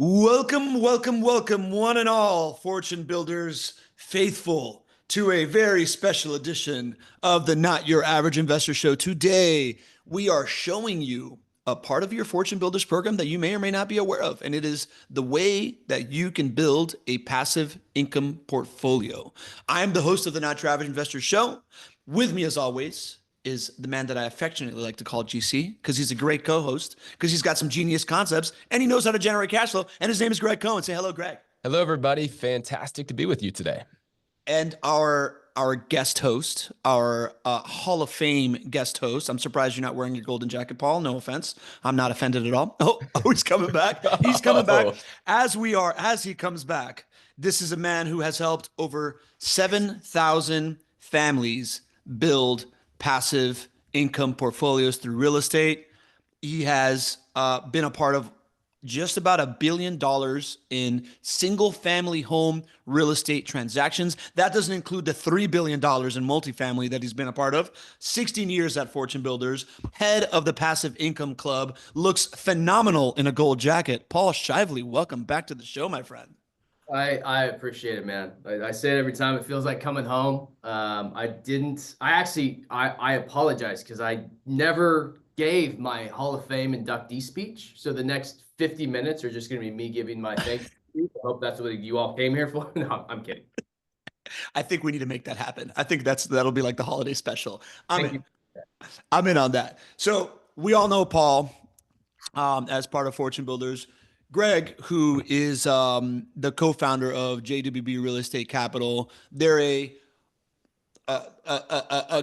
Welcome, welcome, welcome, one and all, Fortune Builders faithful, to a very special edition of the Not Your Average Investor Show. Today, we are showing you a part of your Fortune Builders program that you may or may not be aware of, and it is the way that you can build a passive income portfolio. I'm the host of the Not Your Average Investor Show. With me, as always, is the man that I affectionately like to call GC because he's a great co-host, because he's got some genius concepts and he knows how to generate cash flow. And his name is Gregg Cohen. Say hello, Greg. Hello, everybody. Fantastic to be with you today. And our guest host, our Hall of Fame guest host. I'm surprised you're not wearing your golden jacket, Paul. No offense. I'm not offended at all. Oh, he's coming back. He's coming back as he comes back. This is a man who has helped over 7,000 families build passive income portfolios through real estate. He has been a part of just about $1 billion in single family home real estate transactions. That doesn't include the $3 billion in multifamily that he's been a part of. 16 years at Fortune Builders, head of the Passive Income Club, looks phenomenal in a gold jacket. Paul Shively, welcome back to the show, my friend. I appreciate it, man. I say it every time. It feels like coming home. I apologize because I never gave my Hall of Fame inductee speech. So the next 50 minutes are just going to be me giving my thanks speech. I hope that's what you all came here for. No, I'm kidding. I think we need to make that happen. I think that'll be like the holiday special. Thank you. I'm in on that. So we all know Paul as part of Fortune Builders. Greg, who is the co-founder of JWB Real Estate Capital, they're a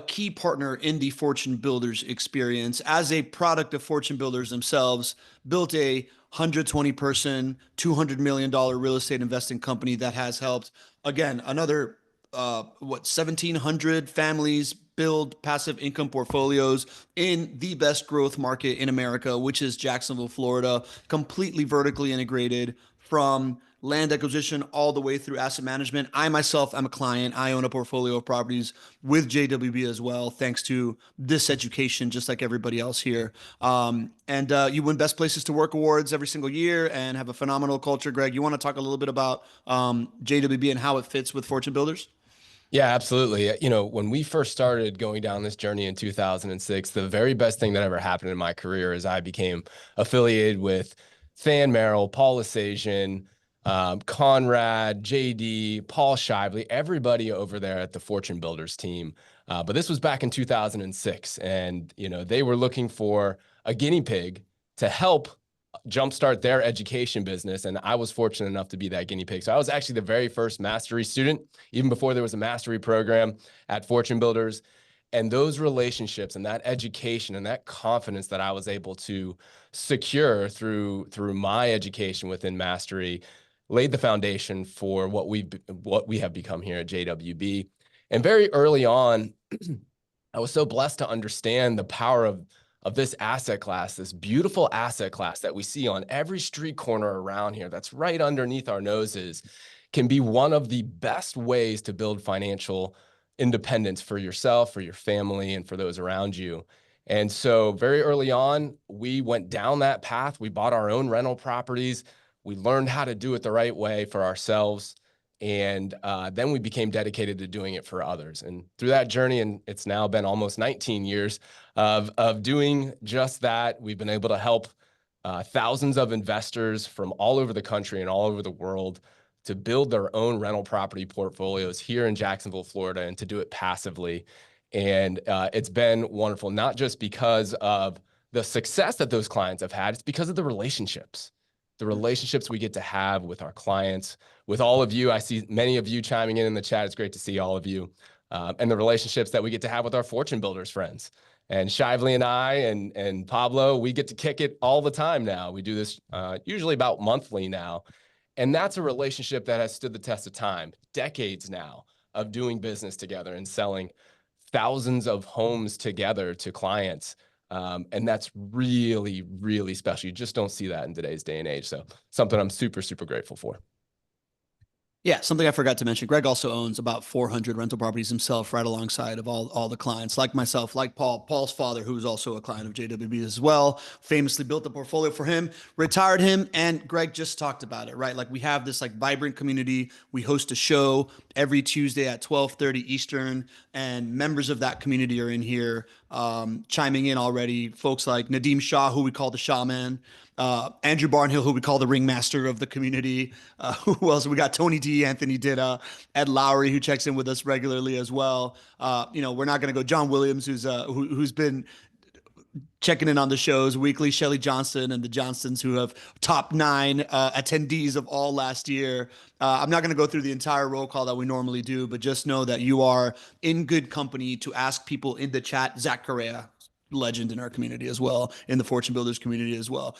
key partner in the Fortune Builders experience. As a product of Fortune Builders themselves, built a 120 person, $200 million real estate investing company that has helped, again, another 1,700 families build passive income portfolios in the best growth market in America, which is Jacksonville, Florida, completely vertically integrated from land acquisition all the way through asset management. I myself am a client. I own a portfolio of properties with JWB as well, thanks to this education, just like everybody else here. And you win Best Places to Work awards every single year and have a phenomenal culture. Greg, you want to talk a little bit about JWB and how it fits with Fortune Builders? Yeah, absolutely. You know, when we first started going down this journey in 2006, the very best thing that ever happened in my career is I became affiliated with Than Merrill, Paul Asasian, Conrad, JD, Paul Shively, everybody over there at the Fortune Builders team. But this was back in 2006. And, you know, they were looking for a guinea pig to help jumpstart their education business. And I was fortunate enough to be that guinea pig. So I was actually the very first mastery student, even before there was a mastery program at Fortune Builders. And those relationships and that education and that confidence that I was able to secure through my education within mastery laid the foundation for what we have become here at JWB. And very early on, I was so blessed to understand the power of this asset class, this beautiful asset class that we see on every street corner around here, that's right underneath our noses, can be one of the best ways to build financial independence for yourself, for your family, and for those around you. And so very early on, we went down that path. We bought our own rental properties. We learned how to do it the right way for ourselves. And then we became dedicated to doing it for others. And through that journey, and it's now been almost 19 years of doing just that, we've been able to help thousands of investors from all over the country and all over the world to build their own rental property portfolios here in Jacksonville, Florida, and to do it passively. And it's been wonderful, not just because of the success that those clients have had, it's because of the relationships we get to have with our clients, with all of you. I see many of you chiming in the chat. It's great to see all of you. And the relationships that we get to have with our Fortune Builders friends. And Shively and I and Pablo, we get to kick it all the time now. We do this usually about monthly now. And that's a relationship that has stood the test of time, decades now of doing business together and selling thousands of homes together to clients. And that's really, really special. You just don't see that in today's day and age. So something I'm super, super grateful for. Yeah, something I forgot to mention. Greg also owns about 400 rental properties himself, right alongside of all the clients, like myself, like Paul's father, who's also a client of JWB as well, famously built a portfolio for him, retired him, and Greg just talked about it, right? Like we have this like vibrant community. We host a show every Tuesday at 12:30 Eastern, and members of that community are in here chiming in already. Folks like Nadeem Shah, who we call the Shaman, Andrew Barnhill, who we call the ringmaster of the community. Who else? We got Tony D, Anthony Ditta, Ed Lowry, who checks in with us regularly as well. We're not going to go John Williams, who's been checking in on the shows weekly. Shelly Johnson and the Johnsons, who have top 9 attendees of all last year. I'm not going to go through the entire roll call that we normally do, but just know that you are in good company to ask people in the chat. Zach Correa, legend in our community as well, in the Fortune Builders community as well.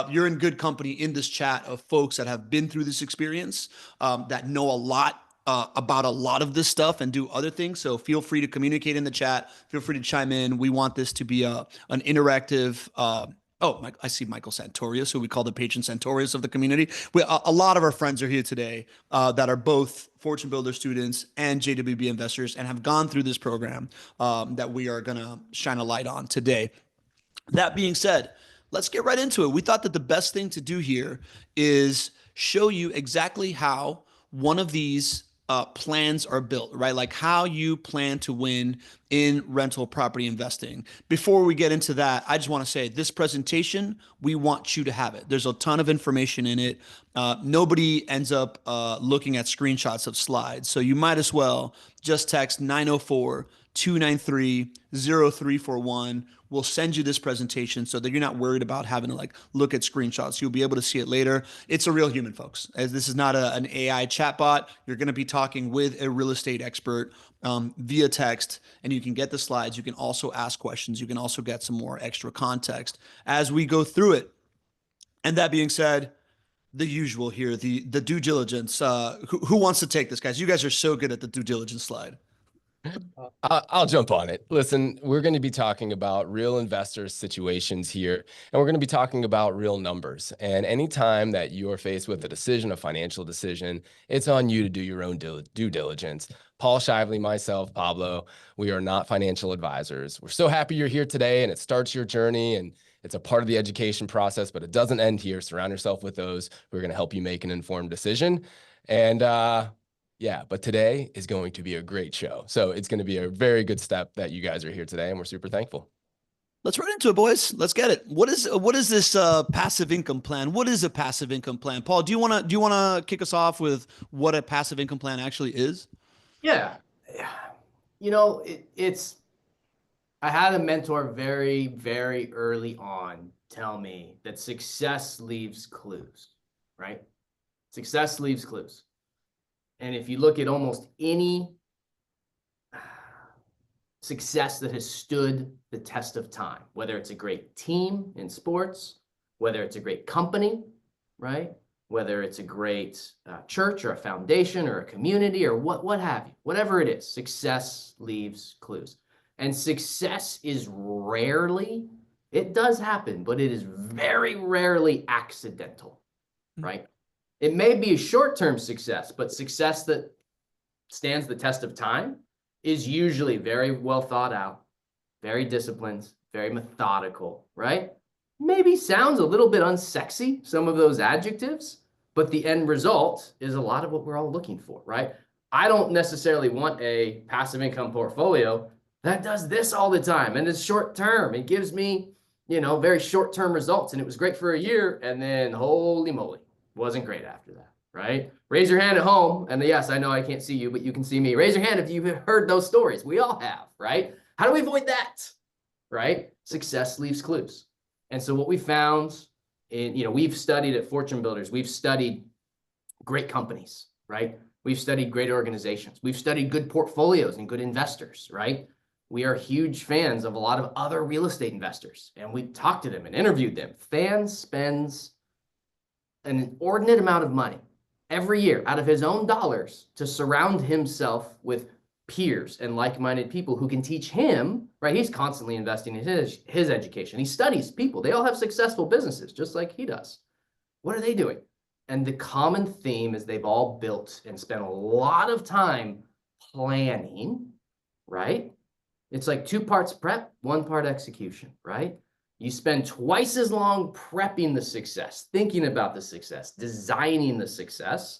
You're in good company in this chat of folks that have been through this experience, that know a lot about a lot of this stuff and do other things. So feel free to communicate in the chat. Feel free to chime in. We want this to be an interactive. I see Michael Santorius, who we call the patron Santorius of the community. A lot of our friends are here today that are both Fortune Builder students and JWB investors and have gone through this program that we are going to shine a light on today. That being said, let's get right into it. We thought that the best thing to do here is show you exactly how one of these plans are built, right? Like how you plan to win in rental property investing. Before we get into that, I just want to say this presentation, we want you to have it. There's a ton of information in it. Nobody ends up looking at screenshots of slides. So you might as well just text 904-293-0341. We'll send you this presentation so that you're not worried about having to like look at screenshots. You'll be able to see it later. It's a real human, folks. As this is not an AI chatbot. You're going to be talking with a real estate expert via text, and you can get the slides. You can also ask questions. You can also get some more extra context as we go through it. And that being said, the usual here, the due diligence. Who wants to take this, guys? You guys are so good at the due diligence slide. I'll jump on it. Listen, we're going to be talking about real investor situations here, and we're going to be talking about real numbers. And anytime that you are faced with a decision, a financial decision, it's on you to do your own due diligence. Paul Shively, myself, Pablo, we are not financial advisors. We're so happy you're here today, and it starts your journey, and it's a part of the education process, but it doesn't end here. Surround yourself with those who are going to help you make an informed decision. And yeah, but today is going to be a great show. So it's going to be a very good step that you guys are here today, and we're super thankful. Let's run into it, boys. Let's get it. What is this passive income plan? What is a passive income plan? Paul, do you want to kick us off with what a passive income plan actually is? Yeah. It's I had a mentor very, very early on tell me that success leaves clues, right? Success leaves clues. And if you look at almost any success that has stood the test of time, whether it's a great team in sports, whether it's a great company, right? Whether it's a great church or a foundation or a community or what have you, whatever it is, success leaves clues. And success is rarely, it does happen, but it is very rarely accidental, right? It may be a short-term success, but success that stands the test of time is usually very well thought out, very disciplined, very methodical, right? Maybe sounds a little bit unsexy, some of those adjectives, but the end result is a lot of what we're all looking for, right? I don't necessarily want a passive income portfolio that does this all the time and it's short-term. It gives me, very short-term results, and it was great for a year, and then holy moly, wasn't great after that, right? Raise your hand at home, and yes, I know I can't see you, but you can see me. Raise your hand if you've heard those stories. We all have, right? How do we avoid that, right? Success leaves clues. And so what we found we've studied at Fortune Builders, we've studied great companies, right? We've studied great organizations. We've studied good portfolios and good investors, right? We are huge fans of a lot of other real estate investors, and we talked to them and interviewed them. Fan spends an inordinate amount of money every year out of his own dollars to surround himself with peers and like-minded people who can teach him, right? He's constantly investing in his education. He studies people. They all have successful businesses just like he does. What are they doing? And the common theme is they've all built and spent a lot of time planning, right? It's like 2 parts prep, 1 part execution, right? You spend twice as long prepping the success, thinking about the success, designing the success,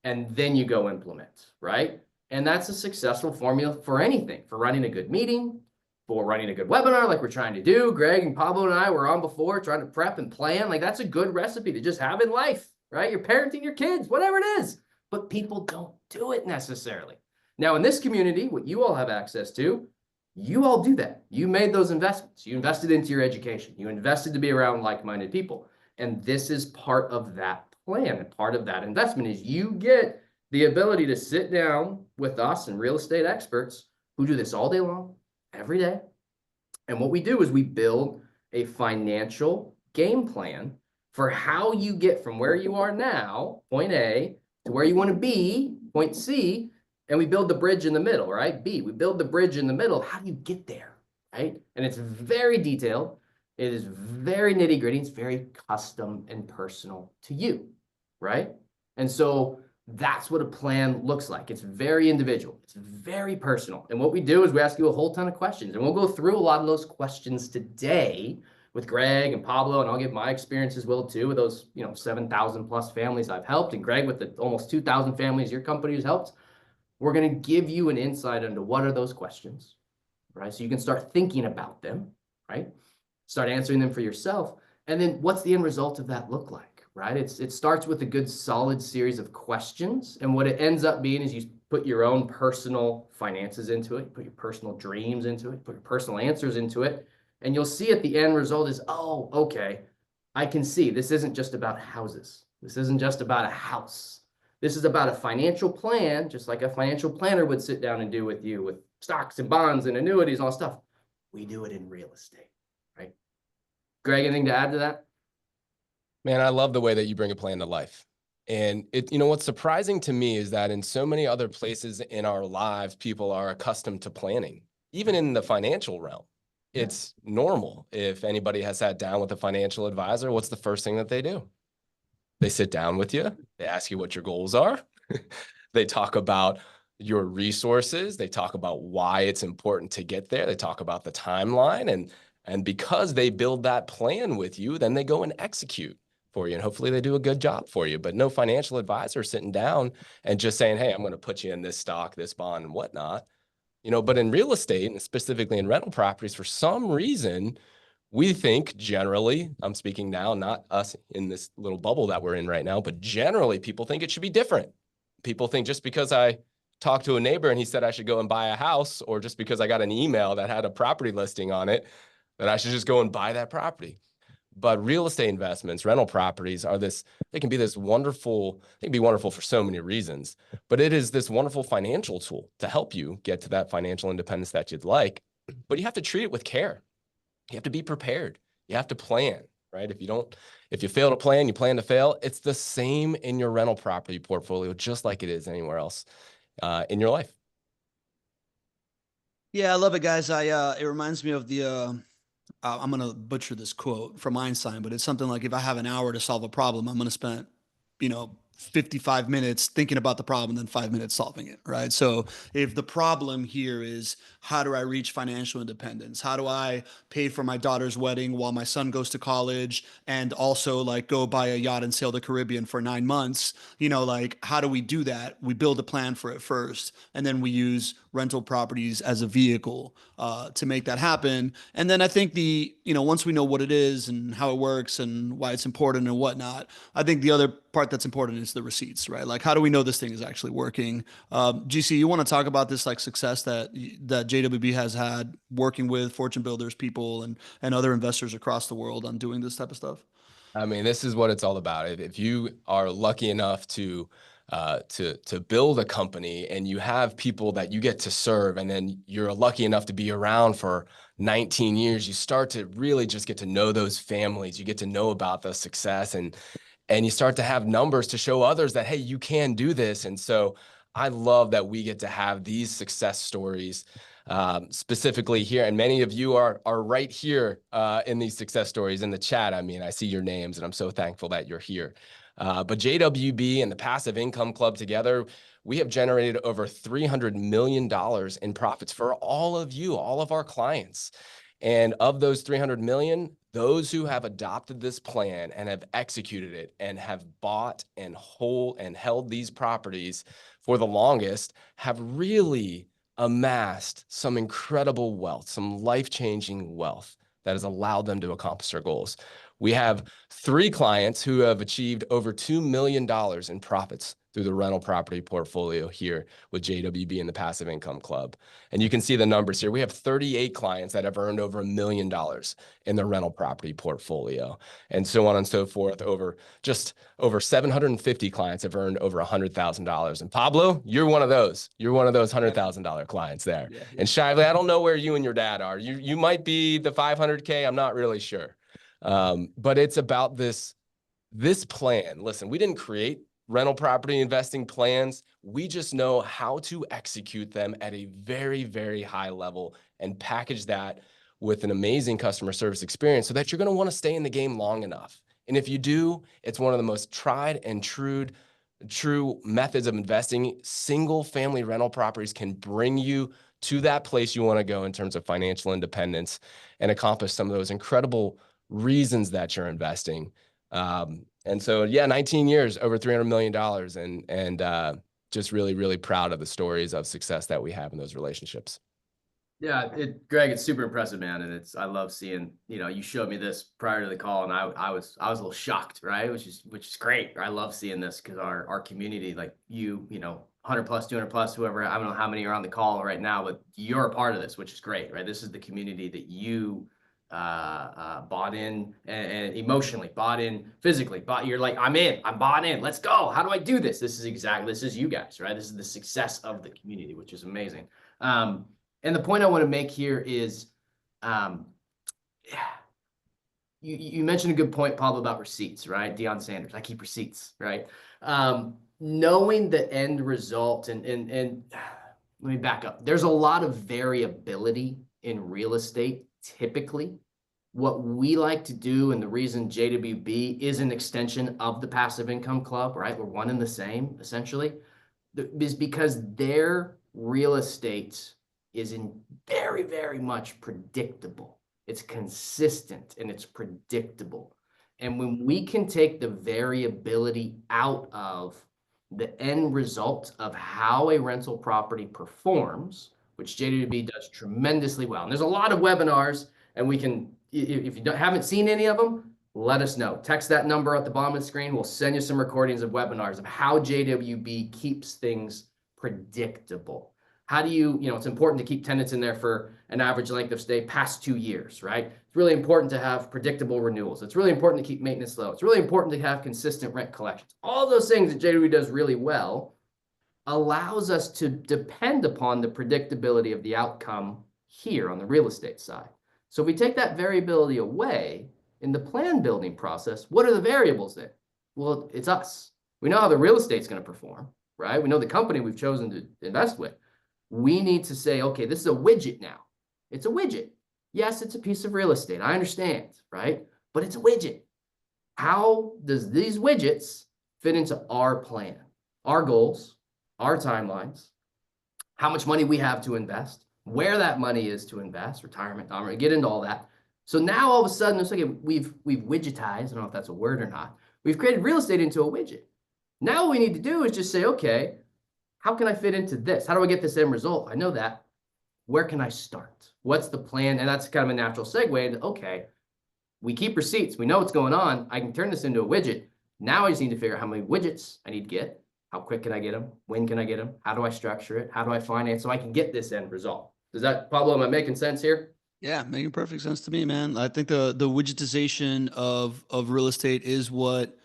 and then you go implement, right? And that's a successful formula for anything, for running a good meeting, for running a good webinar like we're trying to do. Greg and Pablo and I were on before trying to prep and plan. Like that's a good recipe to just have in life, right? You're parenting your kids, whatever it is. But people don't do it necessarily. Now, in this community, what you all have access to, you all do that. You made those investments. You invested into your education. You invested to be around like-minded people. And this is part of that plan. And part of that investment is you get the ability to sit down with us and real estate experts who do this all day long, every day. And what we do is we build a financial game plan for how you get from where you are now, point A, to where you want to be, point C, and we build the bridge in the middle, right? B, we build the bridge in the middle. How do you get there, right? And it's very detailed. It is very nitty gritty. It's very custom and personal to you, right? And so that's what a plan looks like. It's very individual. It's very personal. And what we do is we ask you a whole ton of questions. And we'll go through a lot of those questions today with Greg and Pablo, and I'll give my experience as well too with those, 7,000 plus families I've helped, and Greg with the almost 2,000 families your company has helped. We're going to give you an insight into what are those questions, right? So you can start thinking about them, right? Start answering them for yourself. And then what's the end result of that look like, right? It starts with a good solid series of questions. And what it ends up being is you put your own personal finances into it, put your personal dreams into it, put your personal answers into it. And you'll see at the end result is, oh, okay, I can see this isn't just about houses. This isn't just about a house. This is about a financial plan, just like a financial planner would sit down and do with you with stocks and bonds and annuities and all that stuff. We do it in real estate, right? Greg, anything to add to that? Man, I love the way that you bring a plan to life. And what's surprising to me is that in so many other places in our lives, people are accustomed to planning, even in the financial realm. It's normal. If anybody has sat down with a financial advisor, what's the first thing that they do? They sit down with you. They ask you what your goals are. They talk about your resources. They talk about why it's important to get there. They talk about the timeline. And because they build that plan with you, then they go and execute for you. And hopefully they do a good job for you. But no financial advisor sitting down and just saying, hey, I'm going to put you in this stock, this bond, and whatnot. But in real estate, and specifically in rental properties, for some reason, we think generally, I'm speaking now, not us in this little bubble that we're in right now, but generally people think it should be different. People think just because I talked to a neighbor and he said I should go and buy a house, or just because I got an email that had a property listing on it, that I should just go and buy that property. But real estate investments, rental properties they can be wonderful for so many reasons, but it is this wonderful financial tool to help you get to that financial independence that you'd like. But you have to treat it with care. You have to be prepared. You have to plan, right? If you fail to plan, you plan to fail. It's the same in your rental property portfolio, just like it is anywhere else in your life. Yeah, I love it, guys. It reminds me of I'm going to butcher this quote from Einstein, but it's something like, if I have an hour to solve a problem, I'm going to spend, 55 minutes thinking about the problem, then 5 minutes solving it, right? So if the problem here is, how do I reach financial independence? How do I pay for my daughter's wedding while my son goes to college, and also like go buy a yacht and sail the Caribbean for 9 months? How do we do that? We build a plan for it first, and then we use rental properties as a vehicle to make that happen. And then I think once we know what it is and how it works and why it's important and whatnot, I think the other part that's important is the receipts, right? Like, how do we know this thing is actually working? GC, you want to talk about this success that JWB has had working with FortuneBuilders people and other investors across the world on doing this type of stuff? I mean, this is what it's all about. If you are lucky enough to build a company and you have people that you get to serve, and then you're lucky enough to be around for 19 years, you start to really just get to know those families. You get to know about the success, and you start to have numbers to show others that, hey, you can do this. And so I love that we get to have these success stories specifically here. And many of you are right here in these success stories in the chat. I mean, I see your names and I'm so thankful that you're here. But JWB and the Passive Income Club together, we have generated over $300 million in profits for all of you, all of our clients. And of those 300 million, those who have adopted this plan and have executed it and have bought and held these properties for the longest have really amassed some incredible wealth, some life-changing wealth that has allowed them to accomplish their goals. We have 3 clients who have achieved over $2 million in profits through the rental property portfolio here with JWB and the Passive Income Club. And you can see the numbers here. We have 38 clients that have earned over $1 million in the rental property portfolio, and so on and so forth. Over 750 clients have earned over $100,000. And Pablo, you're one of those. You're one of those $100,000 clients there. Yeah. And Shively, I don't know where you and your dad are. You might be the 500K. I'm not really sure. But it's about this plan. Listen, we didn't create rental property investing plans. We just know how to execute them at a very, very high level and package that with an amazing customer service experience so that you're going to want to stay in the game long enough. And if you do, it's one of the most tried and true methods of investing. Single family rental properties can bring you to that place you want to go in terms of financial independence and accomplish some of those incredible reasons that you're investing. And so, yeah, 19 years, over $300 million, and just really, really proud of the stories of success that we have in those relationships. Yeah, Greg, it's super impressive, man, and I love seeing. You showed me this prior to the call, and I was a little shocked, right? Which is great. I love seeing this because our community, like 100 plus, 200 plus, whoever, I don't know how many are on the call right now, but you're a part of this, which is great, right? This is the community that you bought in and emotionally bought in, physically you're like, I'm bought in, let's go. How do I do this? This is you guys, right? This is the success of the community, which is amazing. And the point I want to make here is, you mentioned a good point, Pablo, about receipts, right? Deion Sanders, I keep receipts, right? Knowing the end result, and let me back up. There's a lot of variability in real estate. Typically, what we like to do, and the reason JWB is an extension of the Passive Income Club, right? We're one and the same, essentially, is because their real estate is very, very much predictable. It's consistent and it's predictable. And when we can take the variability out of the end result of how a rental property performs, which JWB does tremendously well. And there's a lot of webinars, and we can, if you haven't seen any of them, let us know. Text that number at the bottom of the screen. We'll send you some recordings of webinars of how JWB keeps things predictable. How do you, it's important to keep tenants in there for an average length of stay past 2 years, right? It's really important to have predictable renewals. It's really important to keep maintenance low. It's really important to have consistent rent collections. All those things that JWB does really well allows us to depend upon the predictability of the outcome here on the real estate side. So if we take that variability away in the plan building process, what are the variables then? Well, it's us. We know how the real estate's going to perform, right? We know the company we've chosen to invest with. We need to say, okay, this is a widget now. It's a widget. Yes, it's a piece of real estate. I understand, right? But it's a widget. How does these widgets fit into our plan, our goals, our timelines, how much money we have to invest, where that money is to invest, retirement, I'm going to get into all that. So now all of a sudden, it's like we've widgetized, I don't know if that's a word or not. We've created real estate into a widget. Now what we need to do is just say, okay, how can I fit into this? How do I get this end result? I know that. Where can I start? What's the plan? And that's kind of a natural segue into, okay, we keep receipts. We know what's going on. I can turn this into a widget. Now I just need to figure out how many widgets I need to get. How quick can I get them? When can I get them? How do I structure it? How do I finance so I can get this end result? Does that, Pablo, am I making sense here? Yeah, making perfect sense to me, man. I think the widgetization of real estate is what,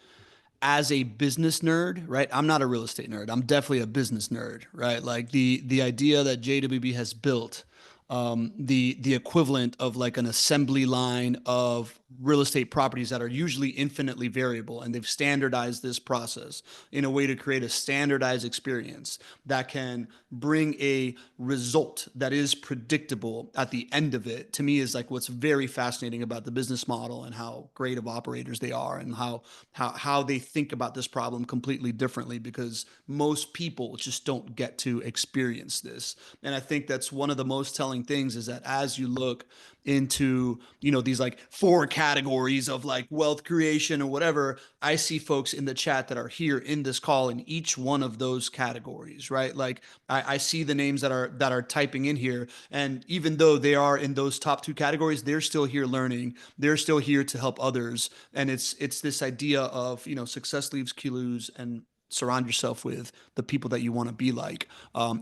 as a business nerd, right? I'm not a real estate nerd. I'm definitely a business nerd, right? Like the idea that JWB has built, the equivalent of like an assembly line of real estate properties that are usually infinitely variable, and they've standardized this process in a way to create a standardized experience that can bring a result that is predictable at the end of it. To me, is like what's very fascinating about the business model and how great of operators they are, and how they think about this problem completely differently, because most people just don't get to experience this. And I think that's one of the most telling things, is that as you look into, these like 4 categories of like wealth creation or whatever, I see folks in the chat that are here in this call in each one of those categories, right? Like I see the names that are typing in here, and even though they are in those top 2 categories, they're still here learning, they're still here to help others. And it's this idea of, success leaves clues, and surround yourself with the people that you want to be like,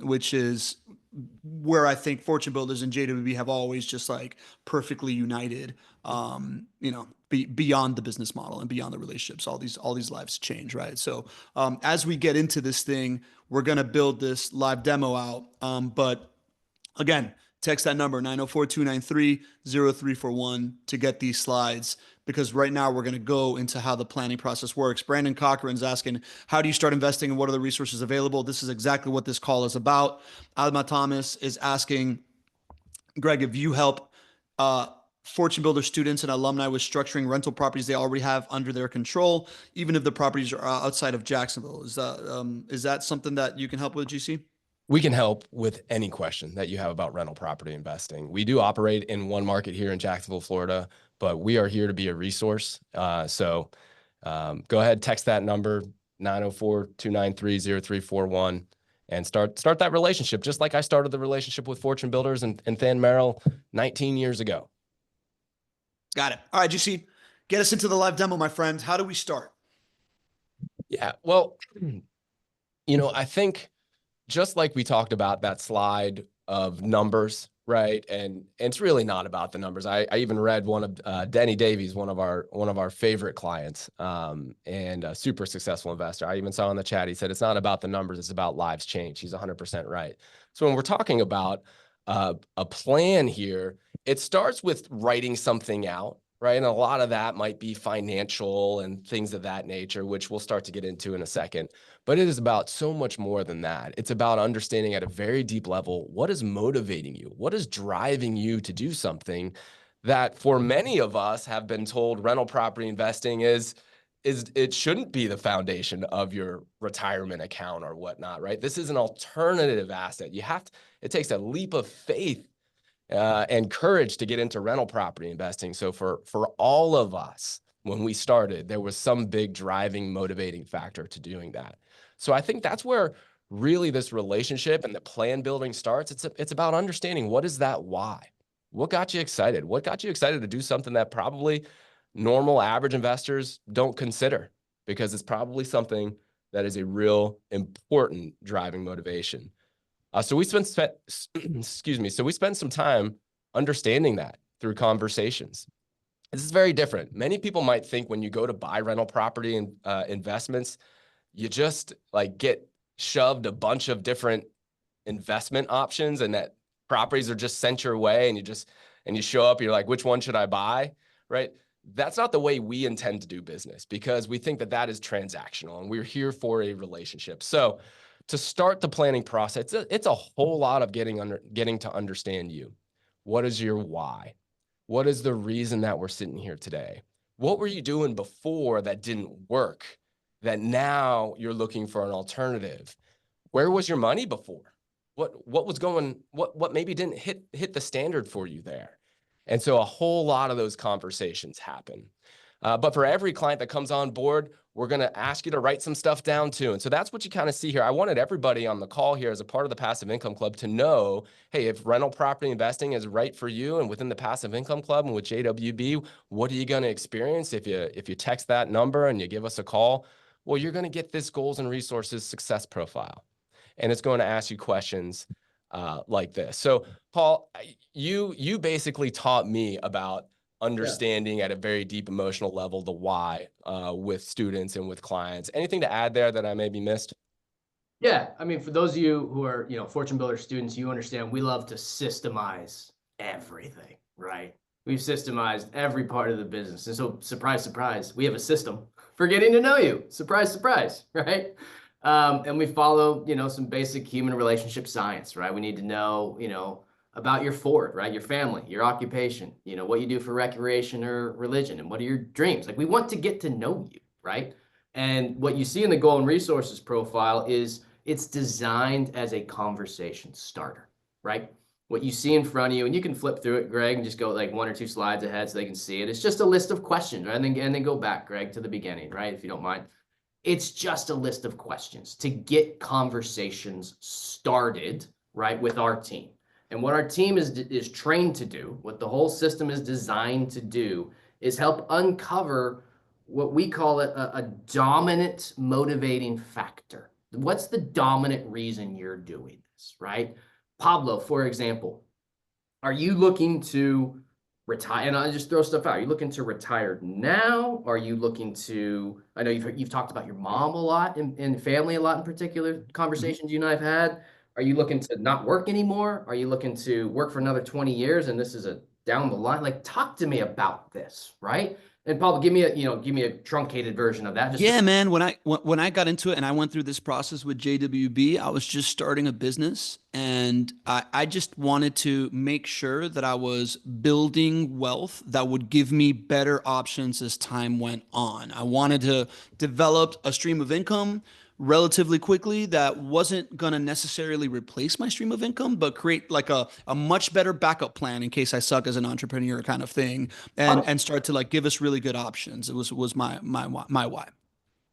which is where I think Fortune Builders and JWB have always just like perfectly united. Beyond the business model and beyond the relationships, all these lives change, right? So as we get into this thing, we're gonna build this live demo out. But again, text that number 904-293-0341 to get these slides, because right now we're going to go into how the planning process works. Brandon Cochran's asking, how do you start investing and what are the resources available? This is exactly what this call is about. Alma Thomas is asking, Gregg, if you help Fortune Builder students and alumni with structuring rental properties they already have under their control, even if the properties are outside of Jacksonville. Is that something that you can help with, GC? We can help with any question that you have about rental property investing. We do operate in one market here in Jacksonville, Florida, but we are here to be a resource. So go ahead, text that number 904-293-0341 and start that relationship, just like I started the relationship with Fortune Builders and Than Merrill 19 years ago. Got it. All right, GC, get us into the live demo, my friend. How do we start? Yeah, well, I think just like we talked about that slide of numbers, right? And it's really not about the numbers. I even read one of Denny Davies, one of our favorite clients, and a super successful investor. I even saw in the chat, he said, it's not about the numbers, it's about lives change. He's 100% right. So when we're talking about a plan here, it starts with writing something out, right? And a lot of that might be financial and things of that nature, which we'll start to get into in a second. But it is about so much more than that. It's about understanding at a very deep level, what is motivating you? What is driving you to do something that for many of us have been told rental property investing is it shouldn't be the foundation of your retirement account or whatnot, right? This is an alternative asset. It takes a leap of faith and courage to get into rental property investing. So for all of us, when we started, there was some big driving, motivating factor to doing that. So I think that's where really this relationship and the plan building starts. It's about understanding, what is that why? What got you excited? What got you excited to do something that probably normal average investors don't consider, because it's probably something that is a real important driving motivation. So we spent some time understanding that through conversations. This is very different. Many people might think when you go to buy rental property and investments, you just like get shoved a bunch of different investment options, and that properties are just sent your way, and you show up, you're like, which one should I buy, right? That's not the way we intend to do business, because we think that is transactional, and we're here for a relationship. So to start the planning process, it's a whole lot of getting to understand you. What is your why? What is the reason that we're sitting here today? What were you doing before that didn't work, that now you're looking for an alternative? Where was your money before? What maybe didn't hit the standard for you there? And so a whole lot of those conversations happen. But for every client that comes on board, we're going to ask you to write some stuff down too. And so that's what you kind of see here. I wanted everybody on the call here as a part of the Passive Income Club to know, hey, if rental property investing is right for you and within the Passive Income Club and with JWB, what are you going to experience if you text that number and you give us a call? Well, you're going to get this goals and resources success profile. And it's going to ask you questions like this. So Paul, you basically taught me about understanding at a very deep emotional level the why with students and with clients. Anything to add there that I maybe missed? Yeah, I mean, for those of you who are, Fortune Builder students, you understand we love to systemize everything, right? We've systemized every part of the business. And so surprise, surprise, we have a system for getting to know you. Surprise, surprise, right? And we follow, some basic human relationship science, right? We need to know, about your Ford, right? Your family, your occupation, what you do for recreation or religion, and what are your dreams? Like, we want to get to know you, right? And what you see in the goal and resources profile is it's designed as a conversation starter, right? What you see in front of you, and you can flip through it, Greg, and just go like 1 or 2 slides ahead so they can see it. It's just a list of questions, right? And then go back, Greg, to the beginning, right? If you don't mind. It's just a list of questions to get conversations started, right, with our team. And what our team is trained to do, what the whole system is designed to do, is help uncover what we call a dominant motivating factor. What's the dominant reason you're doing this, right? Pablo, for example, are you looking to retire? And I'll just throw stuff out. Are you looking to retire now? Are you looking to, I know you've talked about your mom a lot and family a lot in particular conversations you and I have had. Are you looking to not work anymore? Are you looking to work for another 20 years and this is a down the line? Like, talk to me about this, right? And Pablo, give me a truncated version of that. Just Yeah, man. When I got into it and I went through this process with JWB, I was just starting a business and I just wanted to make sure that I was building wealth that would give me better options as time went on. I wanted to develop a stream of income relatively quickly that wasn't going to necessarily replace my stream of income, but create like a much better backup plan in case I suck as an entrepreneur kind of thing, and start to like give us really good options. It was my why.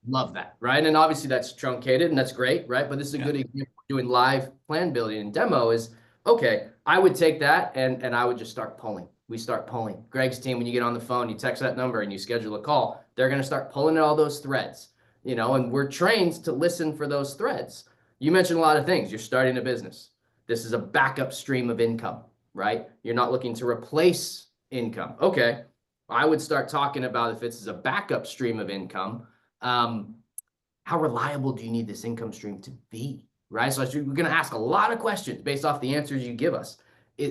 love that, right? And obviously that's truncated and that's great, right? But this is a good example of doing live plan building and demo is, okay, I would take that and I would just start pulling. We start pulling. Greg's team, when you get on the phone, you text that number and you schedule a call, they're going to start pulling at all those threads, and we're trained to listen for those threads. You mentioned a lot of things. You're starting a business. This is a backup stream of income, right? You're not looking to replace income. Okay. I would start talking about if this is a backup stream of income, how reliable do you need this income stream to be, right? So we're going to ask a lot of questions based off the answers you give us.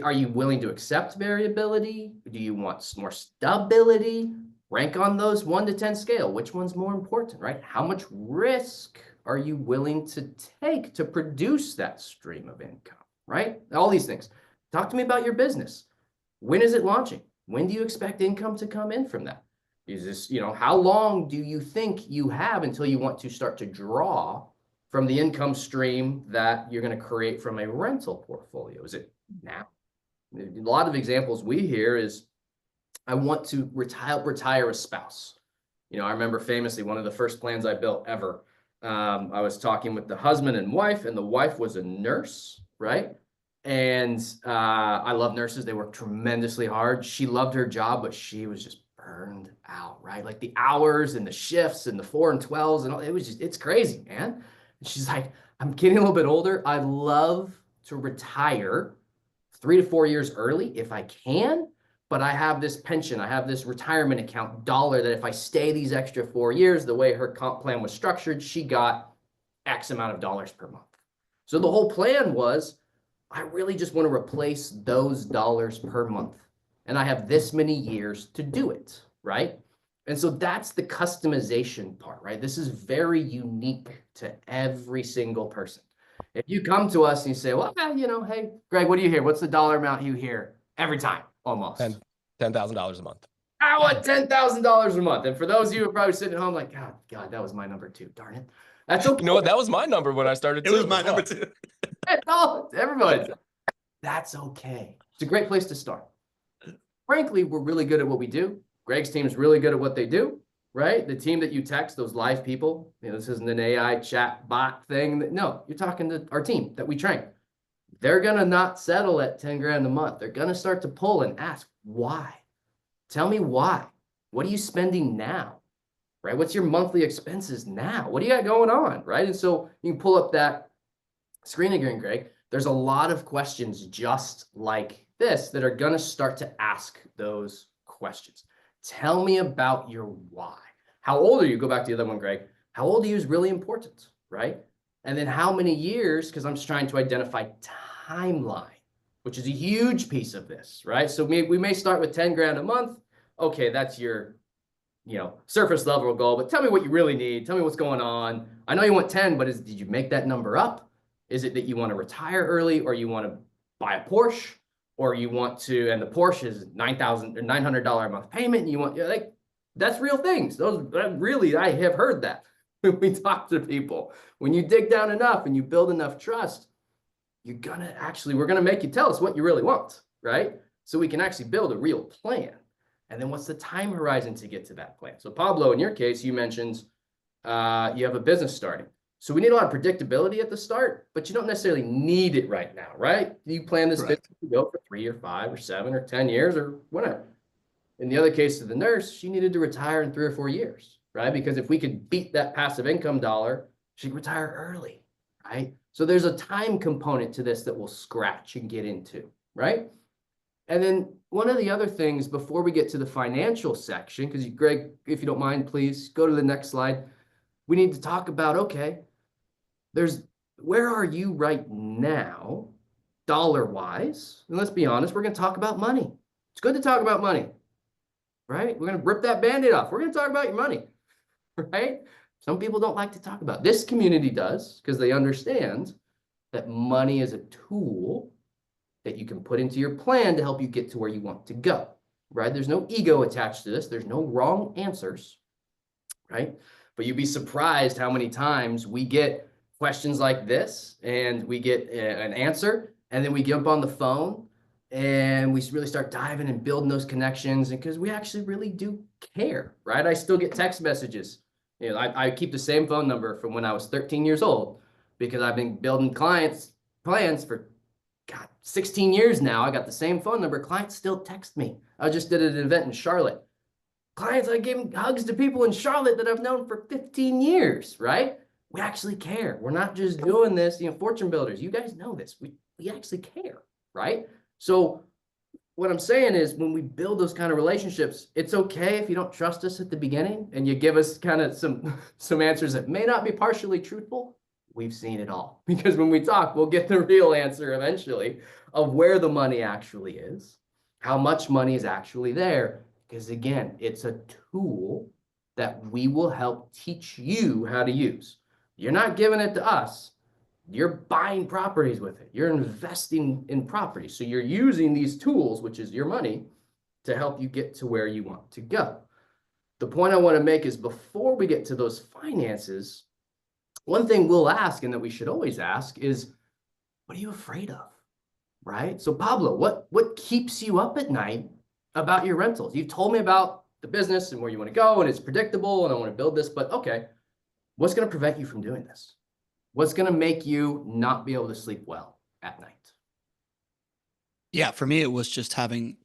Are you willing to accept variability? Do you want more stability? Rank on those 1 to 10 scale. Which one's more important, right? How much risk are you willing to take to produce that stream of income, right? All these things. Talk to me about your business. When is it launching? When do you expect income to come in from that? Is this, how long do you think you have until you want to start to draw from the income stream that you're going to create from a rental portfolio? Is it now? A lot of examples we hear is, I want to retire a spouse. I remember famously one of the first plans I built ever. I was talking with the husband and wife, and the wife was a nurse, right? And I love nurses. They work tremendously hard. She loved her job, but she was just burned out, right? Like the hours and the shifts and the 4 and 12s and all, it's crazy, man. And she's like, I'm getting a little bit older. I'd love to retire 3 to 4 years early if I can, but I have this pension, I have this retirement account dollar that if I stay these extra 4 years, the way her comp plan was structured, she got X amount of dollars per month. So the whole plan was, I really just want to replace those dollars per month. And I have this many years to do it, right? And so that's the customization part, right? This is very unique to every single person. If you come to us and you say, well, hey, Greg, what do you hear? What's the dollar amount you hear every time, almost? $10,000 a month. I want $10,000 a month. And for those of you who are probably sitting at home like, God, that was my number too. Darn it. That's okay. You know what? That was my number when I started. It was my number too. Everybody. That's okay. It's a great place to start. Frankly, we're really good at what we do. Greg's team is really good at what they do, right? The team that you text, those live people, this isn't an AI chat bot thing. No, you're talking to our team that we train. They're going to not settle at 10 grand a month. They're going to start to pull and ask, why? Tell me why. What are you spending now, right? What's your monthly expenses now? What do you got going on, right? And so you can pull up that screen again, Greg. There's a lot of questions just like this that are going to start to ask those questions. Tell me about your why. How old are you? Go back to the other one, Greg. How old are you is really important, right? And then how many years, because I'm just trying to identify timeline. which is a huge piece of this, right? So we may start with 10 grand a month. Okay, that's your, surface level goal, but tell me what you really need. Tell me what's going on. I know you want 10, but did you make that number up? Is it that you want to retire early, or you want to buy a Porsche, or you want to, and the Porsche is $900 a month payment, and you want, like, that's real things. Those really, I have heard that when we talk to people. When you dig down enough and you build enough trust, we're gonna make you tell us what you really want, right? So we can actually build a real plan. And then what's the time horizon to get to that plan? So Pablo, in your case, you mentioned you have a business starting. So we need a lot of predictability at the start, but you don't necessarily need it right now, right? You plan this business to go for 3 or 5 or 7 or 10 years or whatever. In the other case of the nurse, she needed to retire in 3 or 4 years, right? Because if we could beat that passive income dollar, she could retire early, right? So there's a time component to this that we'll scratch and get into, right? And then one of the other things before we get to the financial section, because Greg, if you don't mind, please go to the next slide. We need to talk about, okay, where are you right now, dollar-wise? And let's be honest, we're going to talk about money. It's good to talk about money, right? We're going to rip that Band-Aid off. We're going to talk about your money, right? Some people don't like to talk about it. This community does, because they understand that money is a tool that you can put into your plan to help you get to where you want to go, right? There's no ego attached to this. There's no wrong answers, right? But you'd be surprised how many times we get questions like this and we get an answer, and then we jump on the phone and we really start diving and building those connections, and because we actually really do care, right? I still get text messages. I keep the same phone number from when I was 13 years old because I've been building plans for 16 years now. I got the same phone number. Clients still text me. I just did an event in Charlotte. Clients, I gave hugs to people in Charlotte that I've known for 15 years, right? We actually care. We're not just doing this, Fortune Builders. You guys know this. We actually care, right? So what I'm saying is when we build those kind of relationships, it's okay if you don't trust us at the beginning and you give us kind of some answers that may not be partially truthful. We've seen it all, because when we talk, we'll get the real answer eventually of where the money actually is, how much money is actually there. Because again, it's a tool that we will help teach you how to use. You're not giving it to us. You're buying properties with it. You're investing in property. So you're using these tools, which is your money, to help you get to where you want to go. The point I want to make is before we get to those finances, one thing we'll ask, and that we should always ask, is what are you afraid of, right? So Pablo, what keeps you up at night about your rentals? You've told me about the business and where you want to go, and it's predictable, and I want to build this, but okay, what's going to prevent you from doing this? What's going to make you not be able to sleep well at night? Yeah, for me, it was just having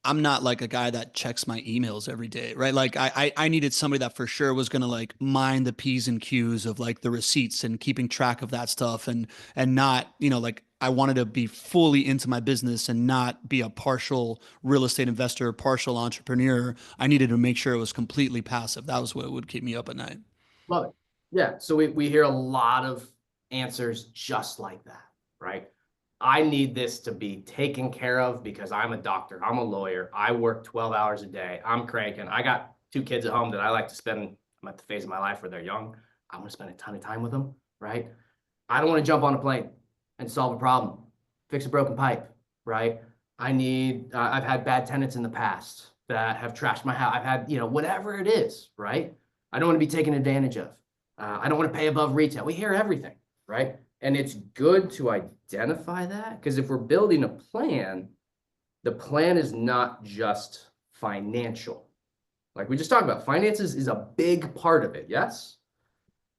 I'm not like a guy that checks my emails every day, right? Like I needed somebody that for sure was gonna like mind the P's and Q's of like the receipts and keeping track of that stuff, and not, like I wanted to be fully into my business and not be a partial real estate investor, partial entrepreneur. I needed to make sure it was completely passive. That was what would keep me up at night. Love it. Yeah. So we hear a lot of answers just like that, right? I need this to be taken care of because I'm a doctor. I'm a lawyer. I work 12 hours a day. I'm cranking. I got 2 kids at home that I like to spend. I'm at the phase of my life where they're young. I want to spend a ton of time with them, right? I don't want to jump on a plane and solve a problem, fix a broken pipe, right? I've had bad tenants in the past that have trashed my house. I've had, whatever it is, right? I don't want to be taken advantage of. I don't want to pay above retail. We hear everything, right? And it's good to identify that, because if we're building a plan, the plan is not just financial. Like we just talked about, finances is a big part of it, yes?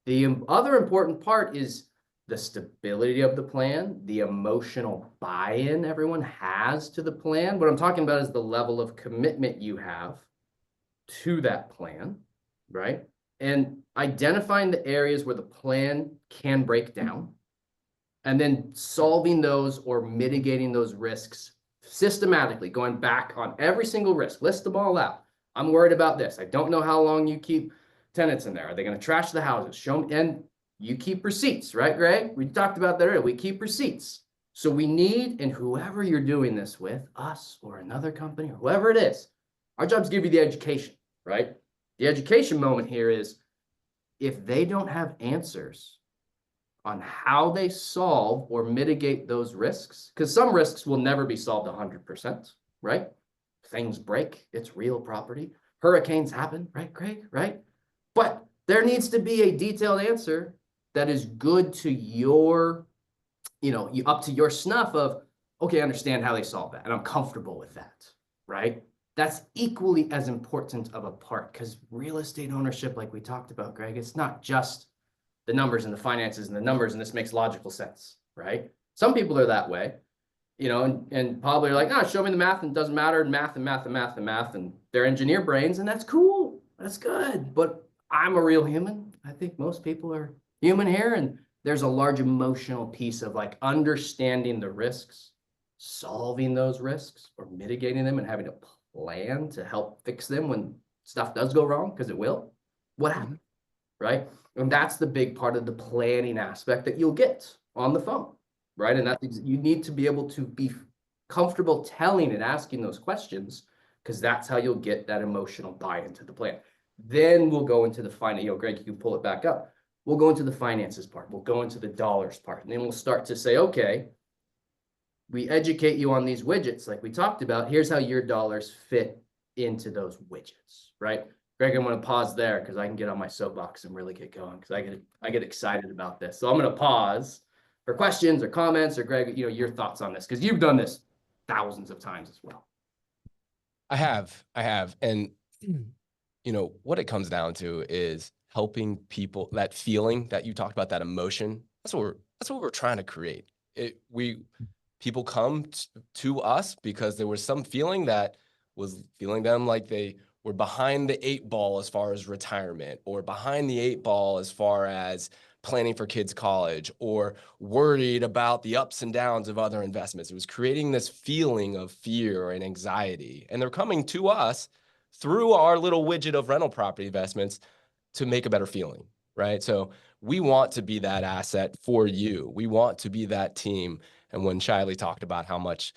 The other important part is the stability of the plan, the emotional buy-in everyone has to the plan. What I'm talking about is the level of commitment you have to that plan, right? And identifying the areas where the plan can break down, and then solving those or mitigating those risks systematically, going back on every single risk, list them all out. I'm worried about this. I don't know how long you keep tenants in there. Are they going to trash the houses? Show me. And you keep receipts, right, Greg? We talked about that earlier. We keep receipts. So we need, and whoever you're doing this with, us or another company, or whoever it is, our job is to give you the education, right? The education moment here is if they don't have answers on how they solve or mitigate those risks, because some risks will never be solved 100%, right? Things break, it's real property. Hurricanes happen, right, Craig? Right? But there needs to be a detailed answer that is good to your, up to your snuff of, okay, I understand how they solve that, and I'm comfortable with that, right? That's equally as important of a part, because real estate ownership, like we talked about, Greg, it's not just the numbers and the finances and the numbers, and this makes logical sense, right? Some people are that way, and probably are like, no, show me the math and it doesn't matter, and math and math and math and math, and they're engineer brains, and that's cool. That's good. But I'm a real human. I think most people are human here, and there's a large emotional piece of like understanding the risks, solving those risks or mitigating them, and having a plan to help fix them when stuff does go wrong, because it will. What happened, right? And that's the big part of the planning aspect that you'll get on the phone, right? And that's, you need to be able to be comfortable telling and asking those questions, because that's how you'll get that emotional buy-in to the plan. Then we'll go into the finance. Greg, you can pull it back up. We'll go into the finances part. We'll go into the dollars part. And then we'll start to say, okay, we educate you on these widgets like we talked about. Here's how your dollars fit into those widgets, right? Greg, I'm going to pause there because I can get on my soapbox and really get going, because I get excited about this. So I'm going to pause for questions or comments, or Greg, your thoughts on this, because you've done this thousands of times as well. I have. And, what it comes down to is helping people, that feeling that you talked about, that emotion. That's what we're trying to create. People come to us because there was some feeling that was feeling them like they were behind the 8 ball as far as retirement, or behind the 8 ball as far as planning for kids' college, or worried about the ups and downs of other investments. It was creating this feeling of fear and anxiety. And they're coming to us through our little widget of rental property investments to make a better feeling, right? So we want to be that asset for you. We want to be that team. And when Shively talked about how much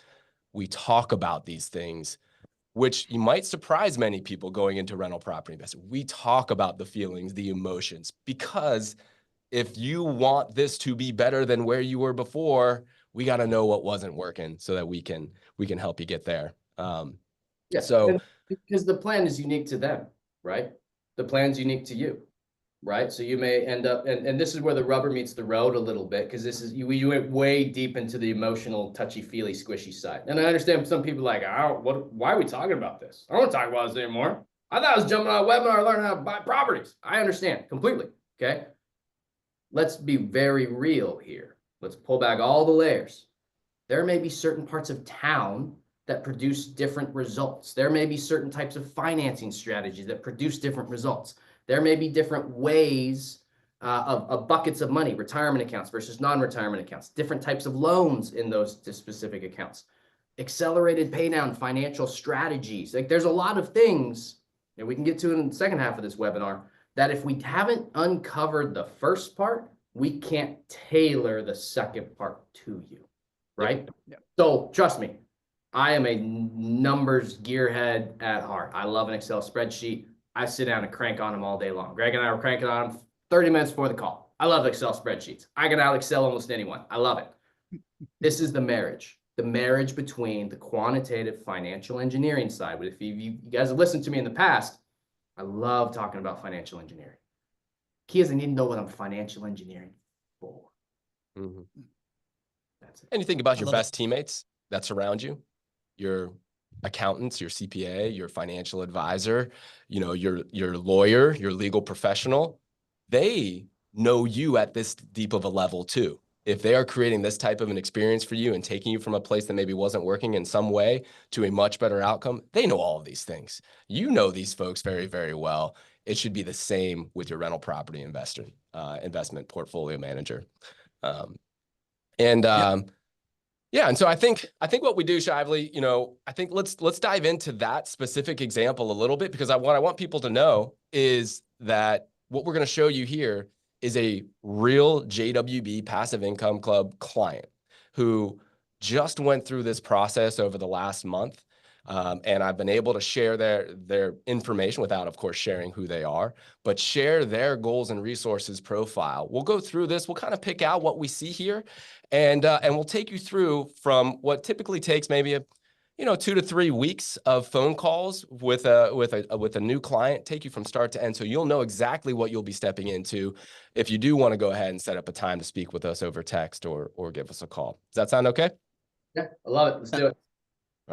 we talk about these things, which you might surprise many people going into rental property investment, we talk about the feelings, the emotions, because if you want this to be better than where you were before, we got to know what wasn't working so that we can help you get there. Yeah. So because the plan is unique to them, right? The plan's unique to you, right? So you may end up, and this is where the rubber meets the road a little bit, because this is, you went way deep into the emotional, touchy-feely, squishy side. And I understand some people are like, why are we talking about this? I don't want to talk about this anymore. I thought I was jumping on a webinar learning how to buy properties. I understand completely, okay? Let's be very real here. Let's pull back all the layers. There may be certain parts of town that produce different results. There may be certain types of financing strategies that produce different results. There may be different ways of buckets of money, retirement accounts versus non-retirement accounts, different types of loans in those specific accounts, accelerated pay down financial strategies. Like, there's a lot of things that we can get to in the second half of this webinar that if we haven't uncovered the first part, we can't tailor the second part to you, right? Yep. So trust me, I am a numbers gearhead at heart. I love an Excel spreadsheet. I sit down and crank on them all day long. Greg and I were cranking on them 30 minutes before the call. I love Excel spreadsheets. I can out Excel almost anyone. I love it. This is the marriage between the quantitative financial engineering side. But if you guys have listened to me in the past, I love talking about financial engineering. Key is I need to know what I'm financial engineering for. mm-hmm. That's it. And you think about your best teammates that surround you, your accountants, your CPA, your financial advisor, your lawyer, your legal professional. They know you at this deep of a level too. If they are creating this type of an experience for you and taking you from a place that maybe wasn't working in some way to a much better outcome, they know all of these things. You know these folks very, very well. It should be the same with your rental property investment portfolio manager. Yeah. And so I think what we do, Shively, I think let's dive into that specific example a little bit, because what I want people to know is that what we're going to show you here is a real JWB Passive Income Club client who just went through this process over the last month. And I've been able to share their information without, of course, sharing who they are, but share their goals and resources profile. We'll go through this. We'll kind of pick out what we see here, and we'll take you through from what typically takes maybe 2 to 3 weeks of phone calls with a new client, take you from start to end. So you'll know exactly what you'll be stepping into if you do want to go ahead and set up a time to speak with us over text or give us a call. Does that sound okay? Yeah, I love it. Let's do it.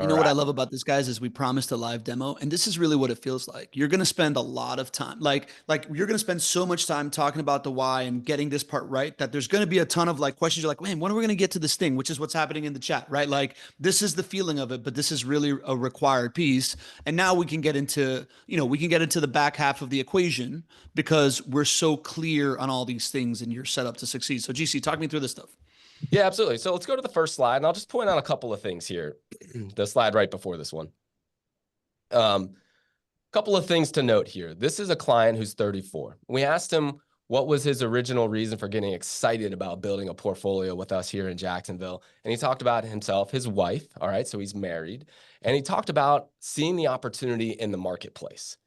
You know what I love about this, guys, is we promised a live demo, and this is really what it feels like. You're going to spend a lot of time, like you're going to spend so much time talking about the why and getting this part right that there's going to be a ton of like questions. You're like, man, when are we going to get to this thing? Which is what's happening in the chat, right? Like this is the feeling of it, but this is really a required piece. And now we can get into, the back half of the equation because we're so clear on all these things and you're set up to succeed. So GC, talk me through this stuff. Yeah, absolutely. So let's go to the first slide, and I'll just point out a couple of things here. The slide right before this one. Couple of things to note here. This is a client who's 34. We asked him what was his original reason for getting excited about building a portfolio with us here in Jacksonville. And he talked about himself, his wife, all right, so he's married. And he talked about seeing the opportunity in the marketplace.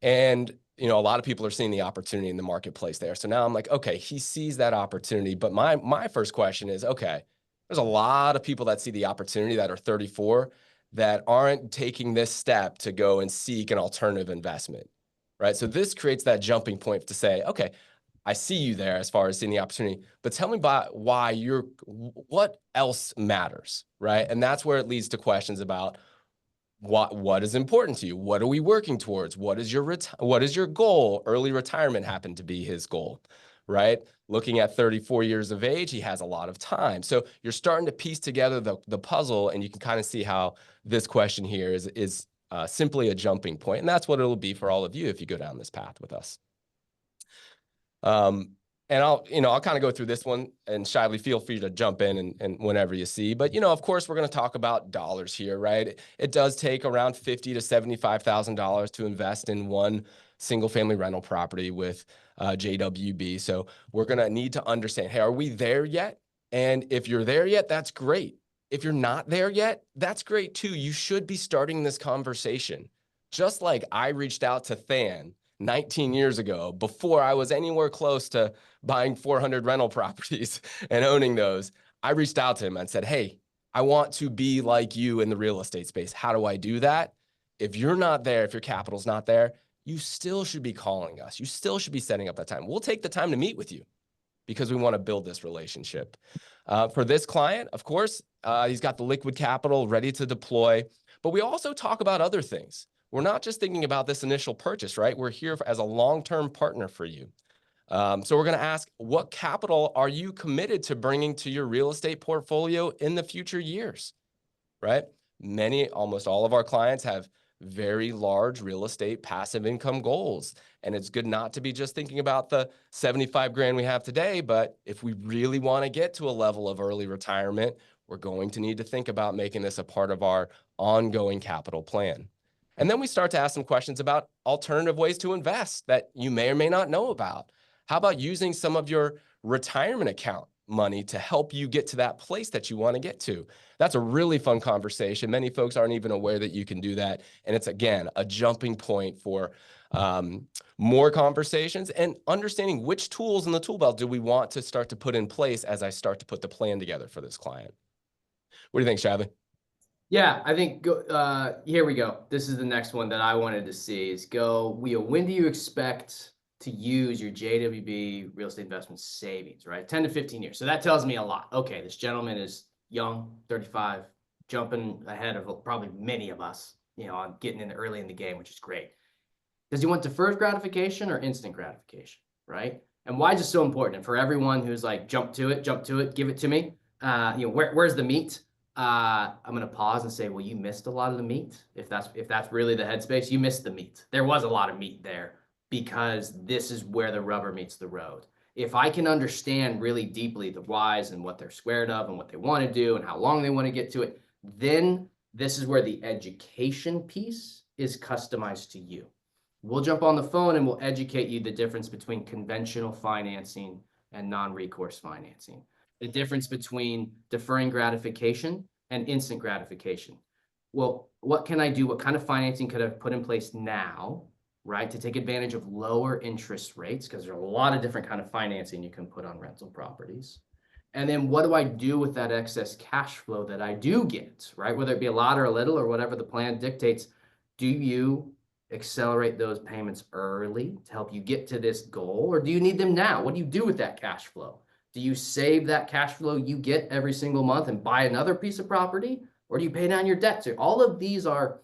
And a lot of people are seeing the opportunity in the marketplace there. So now I'm like, okay, he sees that opportunity. But my first question is, okay, there's a lot of people that see the opportunity that are 34 that aren't taking this step to go and seek an alternative investment, right? So this creates that jumping point to say, okay, I see you there as far as seeing the opportunity, but tell me about what else matters, right? And that's where it leads to questions about what is important to you? What are we working towards? What is your goal? Early retirement happened to be his goal, right? Looking at 34 years of age, he has a lot of time. So you're starting to piece together the puzzle, and you can kind of see how this question here is simply a jumping point. And that's what it'll be for all of you if you go down this path with us. And I'll kind of go through this one, and Shively, feel free to jump in and whenever you see. But, of course, we're going to talk about dollars here, right? It does take around $50,000 to $75,000 to invest in one single family rental property with JWB. So we're going to need to understand, hey, are we there yet? And if you're there yet, that's great. If you're not there yet, that's great too. You should be starting this conversation. Just like I reached out to Than 19 years ago, before I was anywhere close to buying 400 rental properties and owning those, I reached out to him and said, hey, I want to be like you in the real estate space. How do I do that? If you're not there, if your capital's not there, you still should be calling us. You still should be setting up that time. We'll take the time to meet with you because we want to build this relationship. For this client, of course, he's got the liquid capital ready to deploy, but we also talk about other things. We're not just thinking about this initial purchase, right? We're here as a long-term partner for you. So we're going to ask, what capital are you committed to bringing to your real estate portfolio in the future years, right? Almost all of our clients have very large real estate passive income goals. And it's good not to be just thinking about the 75 grand we have today, but if we really want to get to a level of early retirement, we're going to need to think about making this a part of our ongoing capital plan. And then we start to ask some questions about alternative ways to invest that you may or may not know about. How about using some of your retirement account money to help you get to that place that you want to get to? That's a really fun conversation. Many folks aren't even aware that you can do that. And it's, again, a jumping point for more conversations and understanding which tools in the tool belt do we want to start to put in place as I start to put the plan together for this client. What do you think, Shively? Yeah, I think here we go. This is the next one that I wanted to see is when do you expect to use your JWB real estate investment savings, right? 10 to 15 years. So that tells me a lot. Okay, this gentleman is young, 35, jumping ahead of probably many of us, on getting in early in the game, which is great. Does he want deferred gratification or instant gratification, right? And why is it so important? And for everyone who's like, jump to it, give it to me. Where's the meat? I'm going to pause and say, well, you missed a lot of the meat. If that's really the headspace, you missed the meat. There was a lot of meat there because this is where the rubber meets the road. If I can understand really deeply the whys and what they're scared of and what they want to do and how long they want to get to it, then this is where the education piece is customized to you. We'll jump on the phone and we'll educate you the difference between conventional financing and non-recourse financing. The difference between deferring gratification and instant gratification. Well, what can I do? What kind of financing could I put in place now, right, to take advantage of lower interest rates? Because there are a lot of different kind of financing you can put on rental properties. And then what do I do with that excess cash flow that I do get, right? Whether it be a lot or a little or whatever the plan dictates, do you accelerate those payments early to help you get to this goal, or do you need them now? What do you do with that cash flow? Do you save that cash flow you get every single month and buy another piece of property, or do you pay down your debt? So all of these are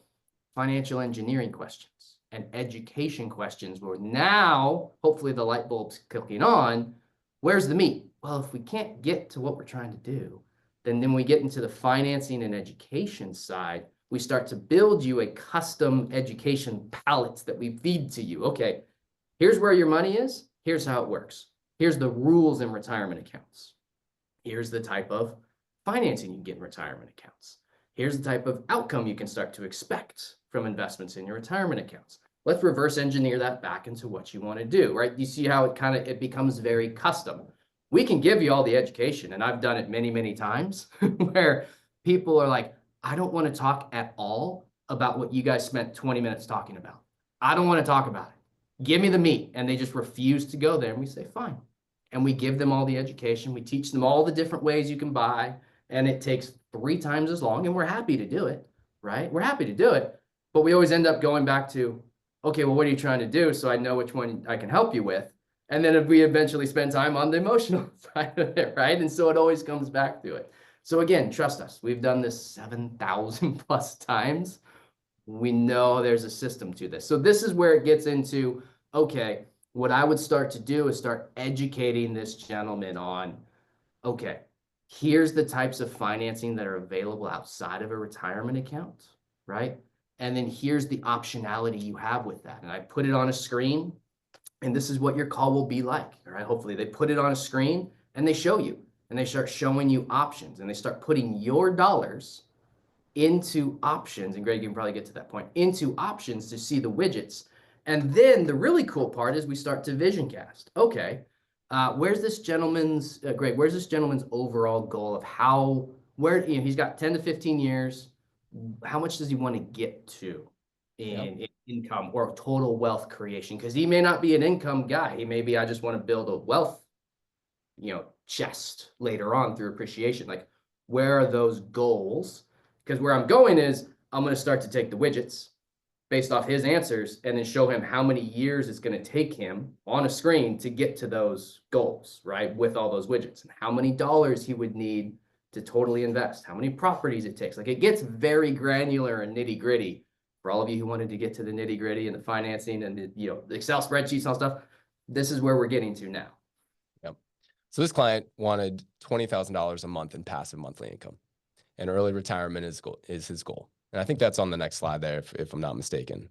financial engineering questions and education questions where now, hopefully the light bulb's clicking on. Where's the meat? Well, if we can't get to what we're trying to do, then we get into the financing and education side. We start to build you a custom education palette that we feed to you. Okay, here's where your money is. Here's how it works. Here's the rules in retirement accounts. Here's the type of financing you get in retirement accounts. Here's the type of outcome you can start to expect from investments in your retirement accounts. Let's reverse engineer that back into what you want to do, right? You see how it becomes very custom. We can give you all the education, and I've done it many, many times where people are like, I don't want to talk at all about what you guys spent 20 minutes talking about. I don't want to talk about it. Give me the meat. And they just refuse to go there. And we say, fine. And we give them all the education. We teach them all the different ways you can buy. And it takes 3 times as long. And we're happy to do it, right? We're happy to do it. But we always end up going back to, okay, well, what are you trying to do? So I know which one I can help you with. And then if we eventually spend time on the emotional side of it, right? And so it always comes back to it. So again, trust us. We've done this 7,000 plus times. We know there's a system to this. So this is where it gets into, okay, what I would start to do is start educating this gentleman on, okay, here's the types of financing that are available outside of a retirement account, right? And then here's the optionality you have with that. And I put it on a screen, and this is what your call will be like, all right? Hopefully they put it on a screen and they show you, and they start showing you options, and they start putting your dollars into options. And Greg, you can probably get to that point, into options to see the widgets. And then the really cool part is we start to vision cast. Okay, where's this gentleman's, Greg, where's this gentleman's overall goal of how, where, you know, he's got 10 to 15 years. How much does he want to get to in income or total wealth creation? Because he may not be an income guy. He may be, I just want to build a wealth, you know, chest later on through appreciation. Like, where are those goals? Because where I'm going is I'm going to start to take the widgets based off his answers and then show him how many years it's going to take him on a screen to get to those goals, right? With all those widgets, and how many dollars he would need to totally invest, how many properties it takes. Like, it gets very granular and nitty gritty for all of you who wanted to get to the nitty gritty and the financing and the, you know, the Excel spreadsheets and all stuff. This is where we're getting to now. Yep. So this client wanted $20,000 a month in passive monthly income, and early retirement is his goal. And I think that's on the next slide there, if I'm not mistaken.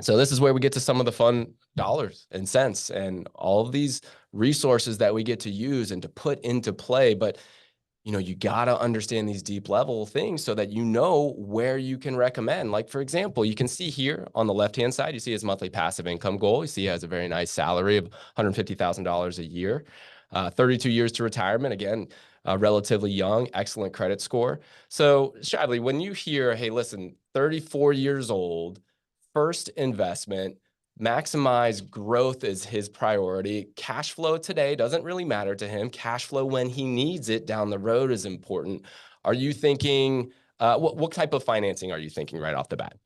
So this is where we get to some of the fun dollars and cents and all of these resources that we get to use and to put into play. But, you know, you got to understand these deep level things so that you know where you can recommend. Like, for example, you can see here on the left-hand side, you see his monthly passive income goal. You see he has a very nice salary of $150,000 a year, 32 years to retirement. Again, relatively young, excellent credit score. So, Shively, when you hear, hey, listen, 34 years old, first investment, maximize growth is his priority. Cash flow today doesn't really matter to him. Cash flow when he needs it down the road is important. Are you thinking, what type of financing are you thinking right off the bat?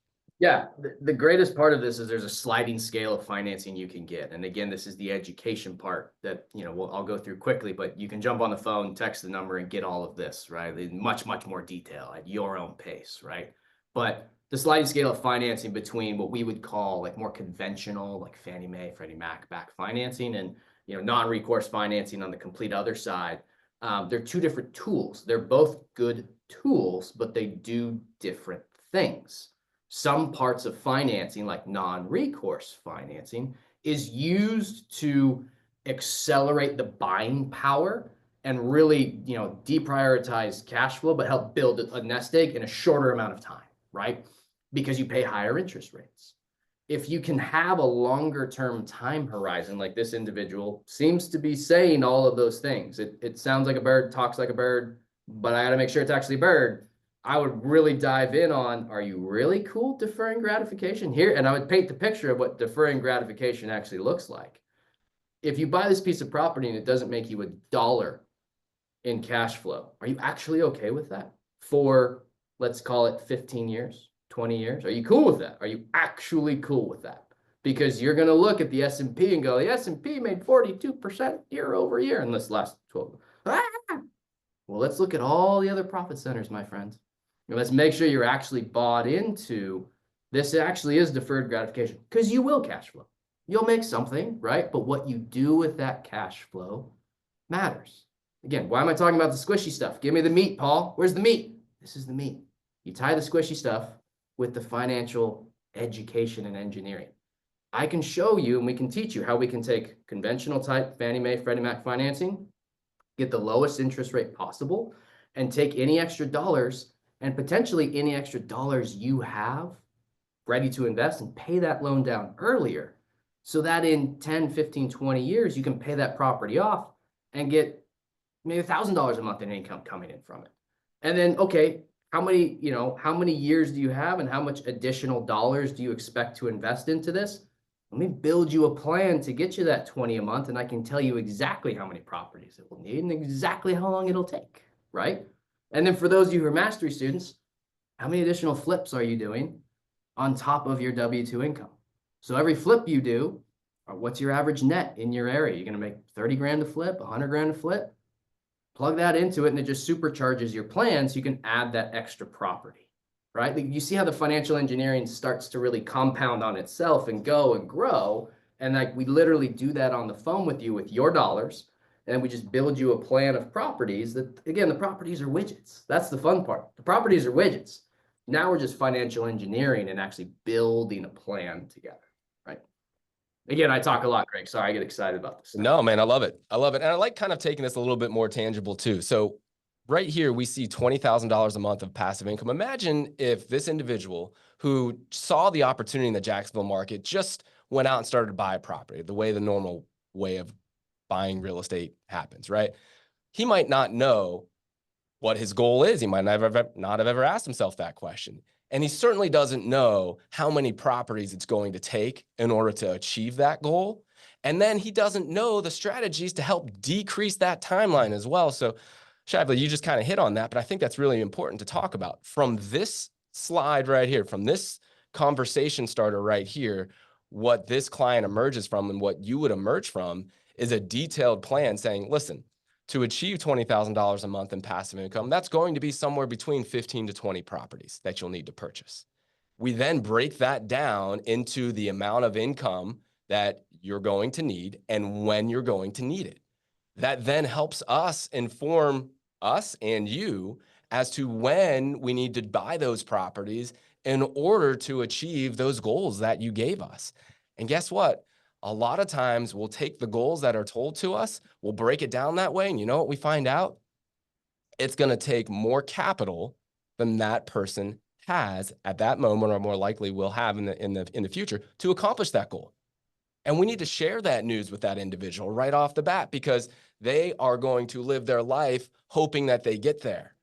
Yeah, the greatest part of this is there's a sliding scale of financing you can get. And again, this is the education part that, you know, I'll go through quickly, but you can jump on the phone, text the number, and get all of this, right? In much, much more detail at your own pace, right? But the sliding scale of financing between what we would call like more conventional, like Fannie Mae, Freddie Mac back financing, and, you know, non-recourse financing on the complete other side. They're two different tools. They're both good tools, but they do different things. Some parts of financing, like non-recourse financing, is used to accelerate the buying power and really, you know, deprioritize cash flow, but help build a nest egg in a shorter amount of time, right? Because you pay higher interest rates. if you can have a longer term time horizon, like this individual seems to be saying all of those things. It sounds like a bird, talks like a bird, but I got to make sure it's actually a bird. I would really dive in on, are you really cool deferring gratification here? And I would paint the picture of what deferring gratification actually looks like. If you buy this piece of property and it doesn't make you $1 in cash flow, are you actually okay with that for, let's call it 15 years, 20 years? Are you cool with that? Are you actually cool with that? Because you're going to look at the S&P and go, the S&P made 42% year over year in this last 12. Ah! Well, let's look at all the other profit centers, my friends. And let's make sure you're actually bought into this actually is deferred gratification, because you will cash flow. You'll make something, right? But what you do with that cash flow matters. Again, why am I talking about the squishy stuff? Give me the meat, Paul. Where's the meat? This is the meat. You tie the squishy stuff with the financial education and engineering. I can show you and we can teach you how we can take conventional type Fannie Mae, Freddie Mac financing, get the lowest interest rate possible, and take any extra dollars and potentially any extra dollars you have ready to invest and pay that loan down earlier, so that in 10, 15, 20 years, you can pay that property off and get maybe $1,000 a month in income coming in from it. And then, okay, how many years do you have and how much additional dollars do you expect to invest into this? Let me build you a plan to get you that 20 a month, and I can tell you exactly how many properties it will need and exactly how long it'll take, right? And then for those of you who are mastery students, how many additional flips are you doing on top of your W-2 income? So every flip you do, what's your average net in your area? You're going to make 30 grand a flip, 100 grand a flip? Plug that into it and it just supercharges your plan so you can add that extra property, right? You see how the financial engineering starts to really compound on itself and go and grow. And like we literally do that on the phone with you with your dollars. And we just build you a plan of properties that, again, the properties are widgets. That's the fun part. The properties are widgets. Now we're just financial engineering and actually building a plan together, right? Again, I talk a lot, Greg. Sorry, I get excited about this stuff. No, man, I love it. I love it. And I like kind of taking this a little bit more tangible too. So right here, we see $20,000 a month of passive income. Imagine if this individual who saw the opportunity in the Jacksonville market just went out and started to buy a property, the way the normal way of buying real estate happens, right? He might not know what his goal is. He might not have ever asked himself that question. And he certainly doesn't know how many properties it's going to take in order to achieve that goal. And then he doesn't know the strategies to help decrease that timeline as well. So Shively, you just kind of hit on that, but I think that's really important to talk about. From this slide right here, from this conversation starter right here, what this client emerges from and what you would emerge from is a detailed plan saying, listen, to achieve $20,000 a month in passive income, that's going to be somewhere between 15 to 20 properties that you'll need to purchase. We then break that down into the amount of income that you're going to need and when you're going to need it. That then helps us inform us and you as to when we need to buy those properties in order to achieve those goals that you gave us. And guess what? A lot of times we'll take the goals that are told to us, we'll break it down that way. And you know what we find out? It's going to take more capital than that person has at that moment, or more likely will have in the future to accomplish that goal. And we need to share that news with that individual right off the bat, because they are going to live their life hoping that they get there.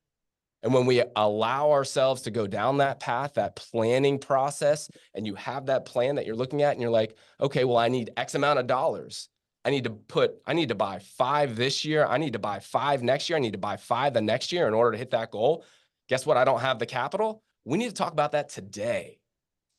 And when we allow ourselves to go down that path, that planning process, and you have that plan that you're looking at and you're like, okay, well, I need X amount of dollars. I need to buy 5 this year. I need to buy 5 next year. I need to buy 5 the next year in order to hit that goal. Guess what? I don't have the capital. We need to talk about that today.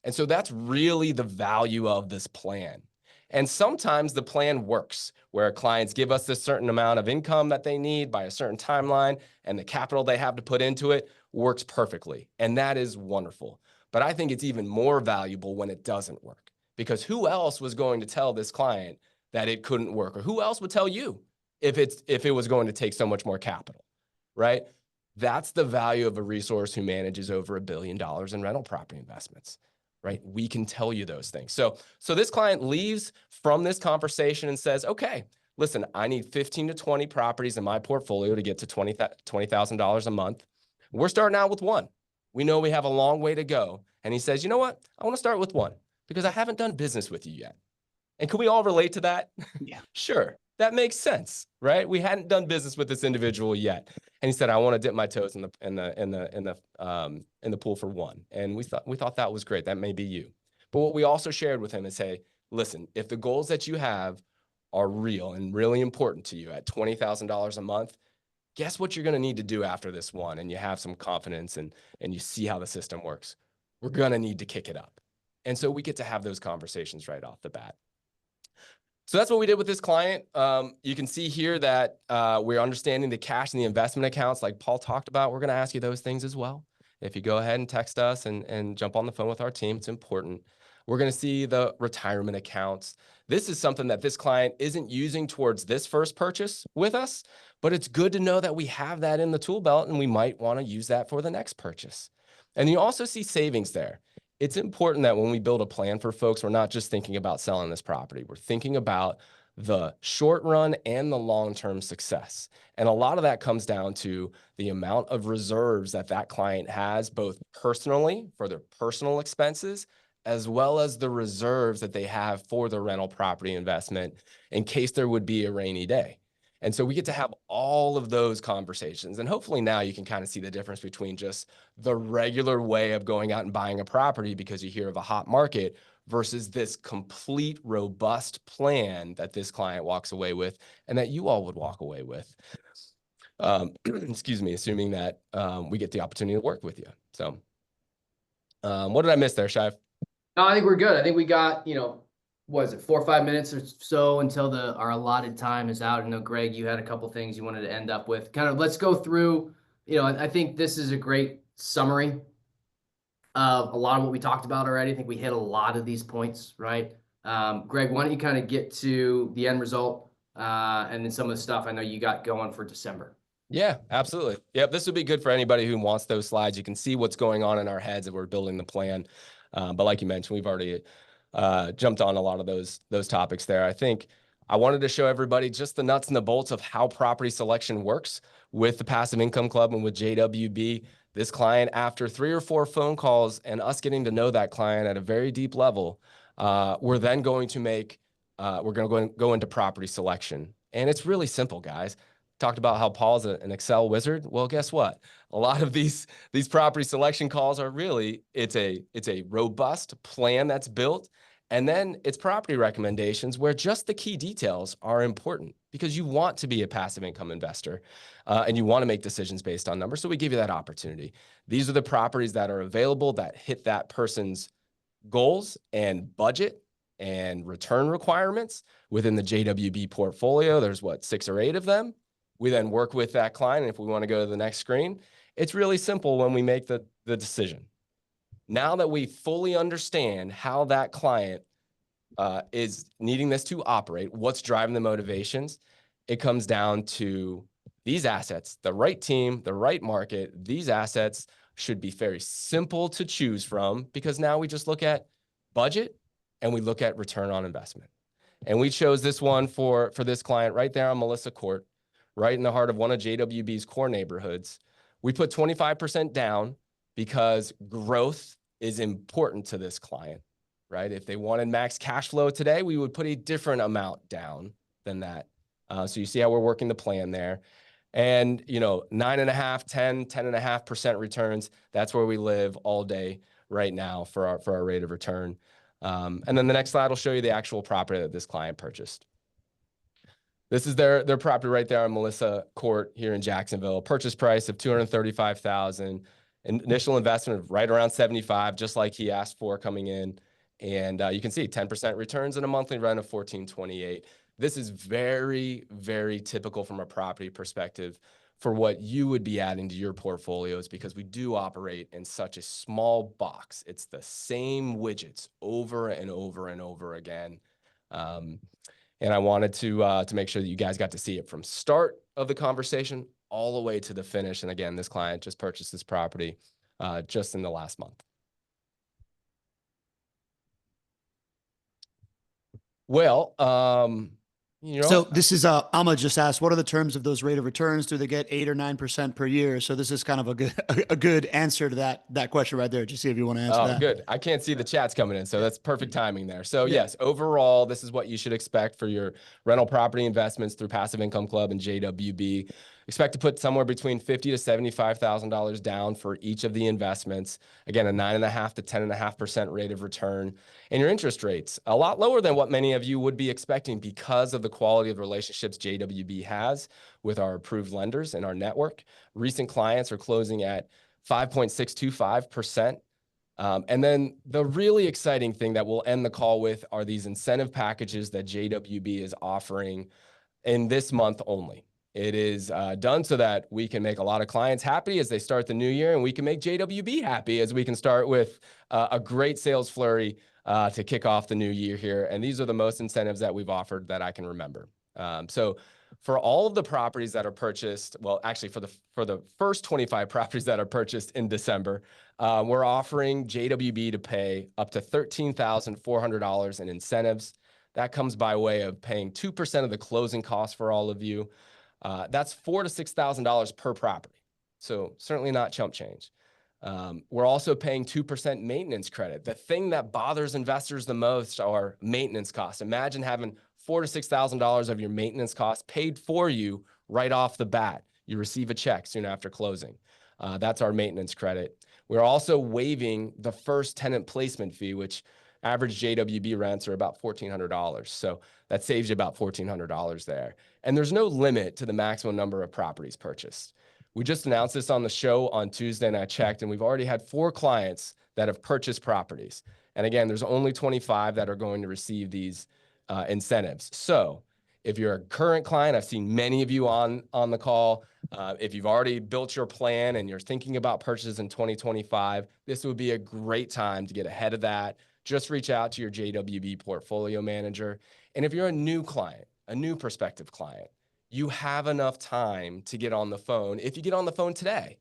And so that's really the value of this plan. And sometimes the plan works where clients give us a certain amount of income that they need by a certain timeline, and the capital they have to put into it works perfectly. And that is wonderful. But I think it's even more valuable when it doesn't work, because who else was going to tell this client that it couldn't work? Or who else would tell you if it was going to take so much more capital, right? That's the value of a resource who manages over $1 billion in rental property investments. Right? We can tell you those things. So this client leaves from this conversation and says, okay, listen, I need 15 to 20 properties in my portfolio to get to $20,000 a month. We're starting out with one. We know we have a long way to go. And he says, you know what? I want to start with one. Because I haven't done business with you yet. And can we all relate to that? Yeah. Sure. That makes sense, right? We hadn't done business with this individual yet. And he said, I want to dip my toes in the pool for one. And we thought that was great. That may be you. But what we also shared with him is, hey, listen, if the goals that you have are real and really important to you at $20,000 a month, guess what you're going to need to do after this one, and you have some confidence and you see how the system works. We're going to need to kick it up. And so we get to have those conversations right off the bat. So that's what we did with this client. You can see here that we're understanding the cash and the investment accounts like Paul talked about. We're going to ask you those things as well. If you go ahead and text us and jump on the phone with our team, it's important. We're going to see the retirement accounts. This is something that this client isn't using towards this first purchase with us, but it's good to know that we have that in the tool belt and we might want to use that for the next purchase. And you also see savings there. It's important that when we build a plan for folks, we're not just thinking about selling this property. We're thinking about the short run and the long-term success. And a lot of that comes down to the amount of reserves that that client has, both personally for their personal expenses, as well as the reserves that they have for the rental property investment in case there would be a rainy day. And so we get to have all of those conversations. And hopefully now you can kind of see the difference between just the regular way of going out and buying a property because you hear of a hot market versus this complete, robust plan that this client walks away with and that you all would walk away with. Excuse me, assuming that we get the opportunity to work with you. So what did I miss there, Shiv? No, I think we're good. I think we got, what is it, 4 or 5 minutes or so until our allotted time is out. I know, Greg, you had a couple things you wanted to end up with. Kind of let's go through, I think this is a great summary of a lot of what we talked about already. I think we hit a lot of these points, right? Greg, why don't you kind of get to the end result and then some of the stuff I know you got going for December. Yeah, absolutely. Yep, this would be good for anybody who wants those slides. You can see what's going on in our heads as we're building the plan. But like you mentioned, we've already jumped on a lot of those topics there. I think I wanted to show everybody just the nuts and the bolts of how property selection works with the Passive Income Club and with JWB. This client, after 3 or 4 phone calls and us getting to know that client at a very deep level, we're then going to go into property selection. And it's really simple, guys. Talked about how Paul's an Excel wizard. Well, guess what? A lot of these property selection calls are really, it's a robust plan that's built. And then it's property recommendations where just the key details are important because you want to be a passive income investor and you want to make decisions based on numbers. So we give you that opportunity. These are the properties that are available that hit that person's goals and budget and return requirements within the JWB portfolio. There's 6 or 8 of them. We then work with that client. And if we want to go to the next screen, it's really simple when we make the decision. Now that we fully understand how that client is needing this to operate, what's driving the motivations, it comes down to these assets, the right team, the right market. These assets should be very simple to choose from because now we just look at budget and we look at return on investment. And we chose this one for this client right there on Melissa Court, right in the heart of one of JWB's core neighborhoods. We put 25% down because growth is important to this client, right? If they wanted max cash flow today, we would put a different amount down than that. So you see how we're working the plan there. And, 9.5%, 10.5% returns, that's where we live all day right now for our rate of return. And then the next slide will show you the actual property that this client purchased. This is their property right there on Melissa Court here in Jacksonville. Purchase price of $235,000. Initial investment of right around $75,000, just like he asked for coming in. And you can see 10% returns and a monthly rent of $1,428. This is very, very typical from a property perspective for what you would be adding to your portfolios because we do operate in such a small box. It's the same widgets over and over and over again. And I wanted to make sure that you guys got to see it from start of the conversation all the way to the finish. And again, this client just purchased this property just in the last month. Well, You know, So this is Alma just asked, what are the terms of those rate of returns? Do they get 8 or 9% per year? So this is kind of a good answer to that question right there. Just see if you want to answer oh, that. good. I can't see the chats coming in, so that's perfect timing there. So Yeah. yes, overall, this is what you should expect for your rental property investments through Passive Income Club and JWB. Expect to put somewhere between $50,000 to $75,000 down for each of the investments. Again, a 9.5% to 10.5% rate of return. And your interest rates, a lot lower than what many of you would be expecting because of the quality of relationships JWB has with our approved lenders and our network. Recent clients are closing at 5.625%. And then the really exciting thing that we'll end the call with are these incentive packages that JWB is offering in this month only. It is done so that we can make a lot of clients happy as they start the new year, and we can make JWB happy as we can start with a great sales flurry to kick off the new year here. And these are the most incentives that we've offered that I can remember. So for all of the properties that are purchased, well, actually for the first 25 properties that are purchased in December, we're offering JWB to pay up to $13,400 in incentives. That comes by way of paying 2% of the closing costs for all of you. That's $4,000 to $6,000 per property. So certainly not chump change. We're also paying 2% maintenance credit. The thing that bothers investors the most are maintenance costs. Imagine having $4,000 to $6,000 of your maintenance costs paid for you right off the bat. You receive a check soon after closing. That's our maintenance credit. We're also waiving the first tenant placement fee, which average JWB rents are about $1,400. So that saves you about $1,400 there. And there's no limit to the maximum number of properties purchased. We just announced this on the show on Tuesday, and I checked, and we've already had 4 clients that have purchased properties. And again, there's only 25 that are going to receive these incentives. So if you're a current client, I've seen many of you on the call. If you've already built your plan and you're thinking about purchases in 2025, this would be a great time to get ahead of that. Just reach out to your JWB portfolio manager. And if you're a new client, a new prospective client, you have enough time to get on the phone, if you get on the phone today,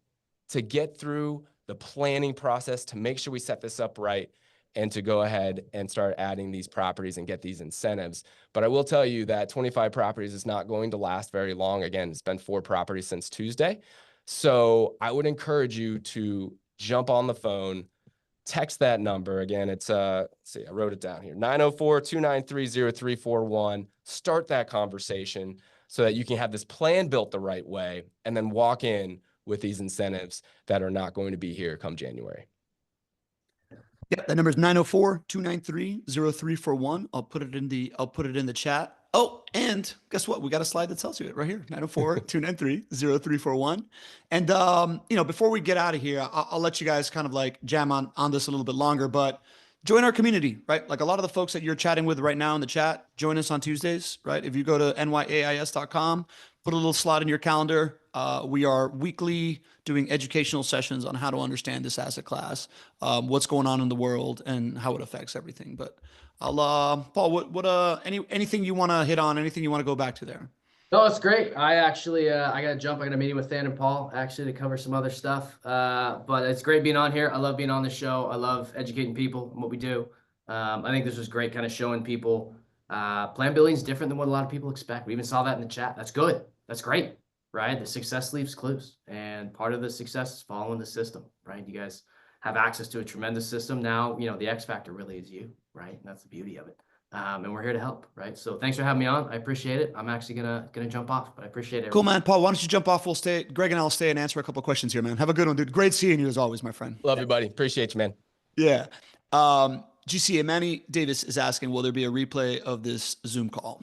to get through the planning process to make sure we set this up right and to go ahead and start adding these properties and get these incentives. But I will tell you that 25 properties is not going to last very long. Again, it's been 4 properties since Tuesday. So I would encourage you to jump on the phone, text that number. Again, it's, let's see, I wrote it down here, 904-293-0341. Start that conversation so that you can have this plan built the right way and then walk in with these incentives that are not going to be here come January. Yeah, that number is 904-293-0341. I'll put it in the chat. Oh, and guess what? We got a slide that tells you it right here. 904-293-0341. And before we get out of here, I'll let you guys kind of like jam on this a little bit longer, but join our community, right? Like a lot of the folks that you're chatting with right now in the chat, join us on Tuesdays, right? If you go to nyais.com, put a little slot in your calendar. We are weekly doing educational sessions on how to understand this asset class, what's going on in the world, and how it affects everything. But I'll, Paul, anything you want to hit on, anything you want to go back to there? No, it's great. I actually, I got to jump. I got a meeting with Than and Paul actually to cover some other stuff. But it's great being on here. I love being on the show. I love educating people on what we do. I think this was great, kind of showing people plan building is different than what a lot of people expect. We even saw that in the chat. That's good. That's great, right? The success leaves clues. And part of the success is following the system, right? You guys have access to a tremendous system. Now, the X factor really is you, right? And that's the beauty of it. And we're here to help, right? So thanks for having me on. I appreciate it. I'm actually gonna jump off, but I appreciate it. Cool, man. Paul, why don't you jump off? We'll stay. Greg and I'll stay and answer a couple of questions here, man. Have a good one, dude. Great seeing you as always, my friend. Love you, buddy. Appreciate you, man. Yeah. GC Manny Davis is asking, will there be a replay of this Zoom call?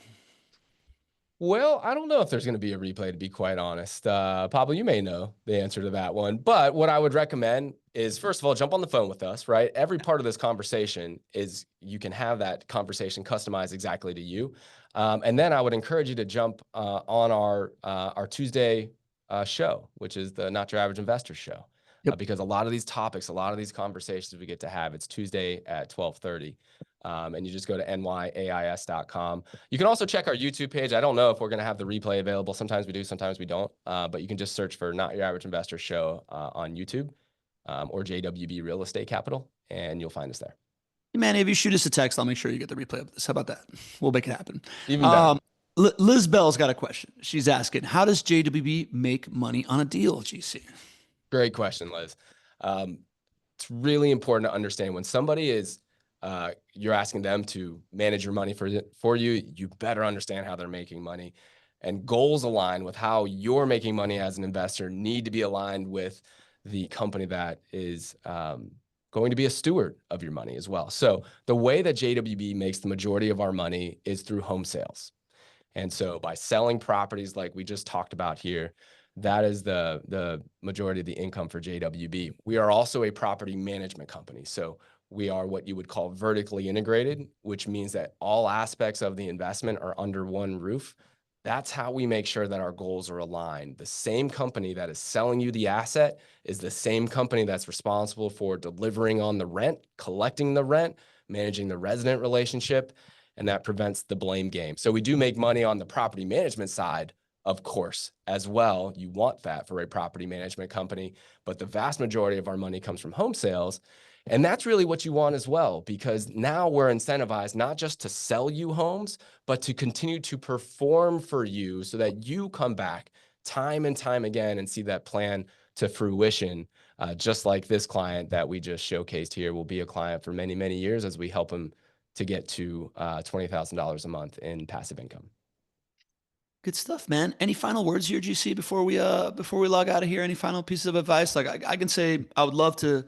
Well, I don't know if there's going to be a replay, to be quite honest. Pablo, you may know the answer to that one. But what I would recommend is, first of all, jump on the phone with us, right? Every part of this conversation is you can have that conversation customized exactly to you. And then I would encourage you to jump on our Tuesday show, which is the Not Your Average Investor show. Yep. Because a lot of these topics, a lot of these conversations we get to have, it's Tuesday at 12:30. And you just go to nyais.com. You can also check our YouTube page. I don't know if we're going to have the replay available. Sometimes we do, sometimes we don't. But you can just search for Not Your Average Investor show on YouTube or JWB Real Estate Capital, and you'll find us there. Man, if you shoot us a text, I'll make sure you get the replay of this. How about that? We'll make it happen. Even better. Liz Bell's got a question. She's asking, how does JWB make money on a deal, GC? Great question, Liz. It's really important to understand when somebody is, you're asking them to manage your money for you, you better understand how they're making money. And goals align with how you're making money as an investor need to be aligned with the company that is going to be a steward of your money as well. So the way that JWB makes the majority of our money is through home sales. And so by selling properties like we just talked about here, that is the majority of the income for JWB. We are also a property management company. So we are what you would call vertically integrated, which means that all aspects of the investment are under one roof. That's how we make sure that our goals are aligned. The same company that is selling you the asset is the same company that's responsible for delivering on the rent, collecting the rent, managing the resident relationship, and that prevents the blame game. So we do make money on the property management side, of course, as well. You want that for a property management company, but the vast majority of our money comes from home sales. And that's really what you want as well, because now we're incentivized not just to sell you homes, but to continue to perform for you so that you come back time and time again and see that plan to fruition. Just like this client that we just showcased here will be a client for many, many years as we help him to get to $20,000 a month in passive income. Good stuff, man. Any final words here, GC, before we log out of here? Any final pieces of advice? Like I can say, I would love to,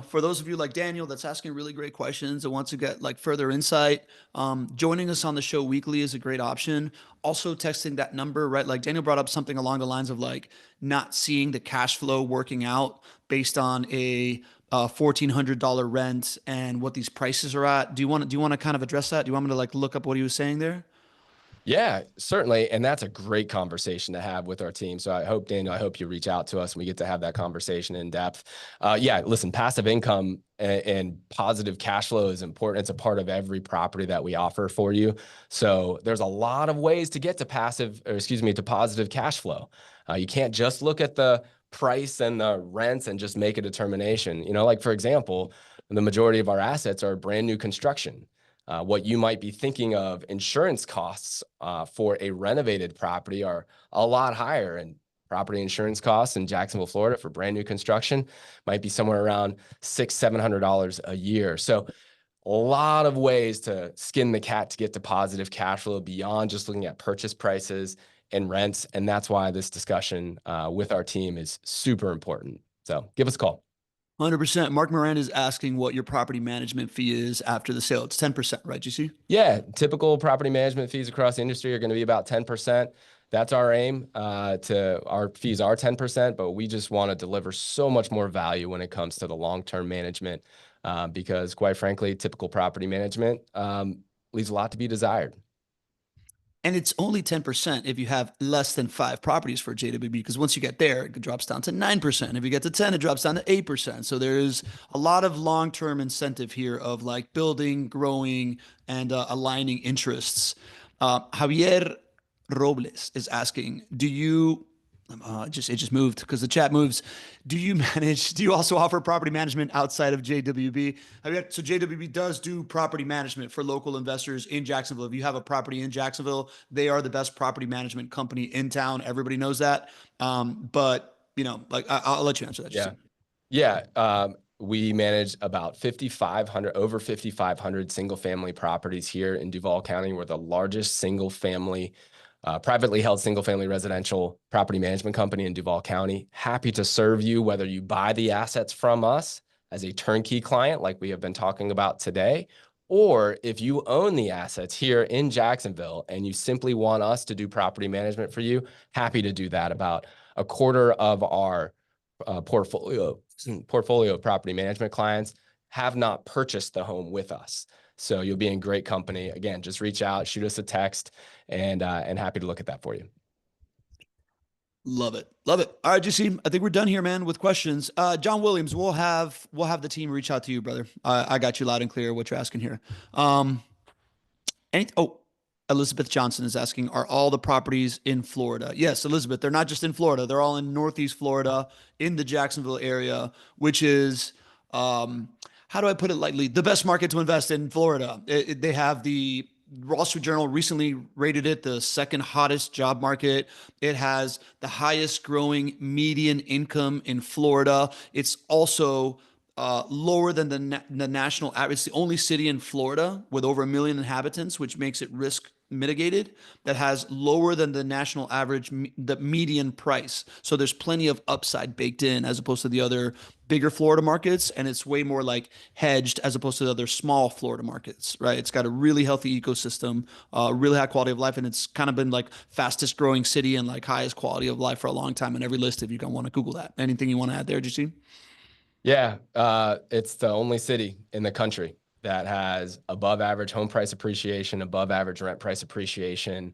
for those of you like Daniel that's asking really great questions and wants to get like further insight, joining us on the show weekly is a great option. Also texting that number, right? Like Daniel brought up something along the lines of like not seeing the cash flow working out based on a $1,400 rent and what these prices are at. Do you want to kind of address that? Do you want me to like look up what he was saying there? Yeah, certainly. And that's a great conversation to have with our team. So I hope, Daniel, I hope you reach out to us and we get to have that conversation in depth. Yeah, listen, passive income and positive cash flow is important. It's a part of every property that we offer for you. So there's a lot of ways to get to to positive cash flow. You can't just look at the price and the rents and just make a determination. Like for example, the majority of our assets are brand new construction. What you might be thinking of insurance costs for a renovated property are a lot higher. And property insurance costs in Jacksonville, Florida for brand new construction might be somewhere around $600-700 a year. So a lot of ways to skin the cat to get to positive cash flow beyond just looking at purchase prices and rents. And that's why this discussion with our team is super important. So give us a call. 100%. Mark Moran is asking what your property management fee is after the sale. It's 10%, right, GC? Yeah, typical property management fees across the industry are going to be about 10%. That's our aim. Our fees are 10%, but we just want to deliver so much more value when it comes to the long-term management, because quite frankly, typical property management leaves a lot to be desired. And it's only 10% if you have less than 5 properties for JWB, because once you get there, it drops down to 9%. If you get to 10, it drops down to 8%. So there's a lot of long-term incentive here of like building, growing, and aligning interests. Javier Robles is asking, it just moved because the chat moves. Do you also offer property management outside of JWB? So JWB does do property management for local investors in Jacksonville. If you have a property in Jacksonville, they are the best property management company in town. Everybody knows that. But I'll let you answer that. Yeah. Yeah. We manage about over 5,500 single family properties here in Duval County. We're the largest privately held single family residential property management company in Duval County. Happy to serve you, whether you buy the assets from us as a turnkey client, like we have been talking about today, or if you own the assets here in Jacksonville and you simply want us to do property management for you, happy to do that. About a quarter of our portfolio of property management clients have not purchased the home with us. So you'll be in great company. Again, just reach out, shoot us a text, and happy to look at that for you. Love it. Love it. All right, JC, I think we're done here, man, with questions. John Williams, we'll have the team reach out to you, brother. I got you loud and clear what you're asking here. Elizabeth Johnson is asking, are all the properties in Florida? Yes, Elizabeth, they're not just in Florida. They're all in Northeast Florida, in the Jacksonville area, which is, how do I put it lightly, the best market to invest in Florida. They have the Wall Street Journal recently rated it the second hottest job market. It has the highest growing median income in Florida. It's also lower than the national average. It's the only city in Florida with over 1 million inhabitants, which makes it risk mitigated, that has lower than the national average, the median price. So there's plenty of upside baked in as opposed to the other bigger Florida markets. And it's way more like hedged as opposed to the other small Florida markets, right? It's got a really healthy ecosystem, really high quality of life. And it's kind of been like fastest growing city and like highest quality of life for a long time in every list if you can want to Google that. Anything you want to add there, GC? Yeah, it's the only city in the country that has above average home price appreciation, above average rent price appreciation.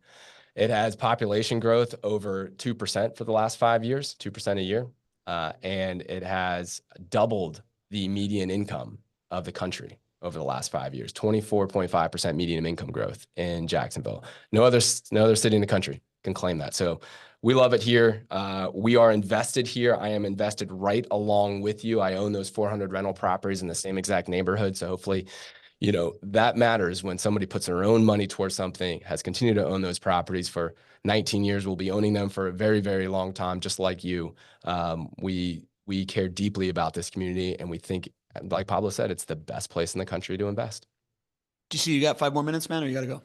It has population growth over 2% for the last 5 years, 2% a year. And it has doubled the median income of the country over the last 5 years, 24.5% median income growth in Jacksonville. No other city in the country can claim that. So we love it here. We are invested here. I am invested right along with you. I own those 400 rental properties in the same exact neighborhood. So hopefully, you know, that matters when somebody puts their own money towards something, has continued to own those properties for 19 years, will be owning them for a very, very long time, just like you. We care deeply about this community, and we think, like Pablo said, it's the best place in the country to invest. GC, you got 5 more minutes, man, or you got to go?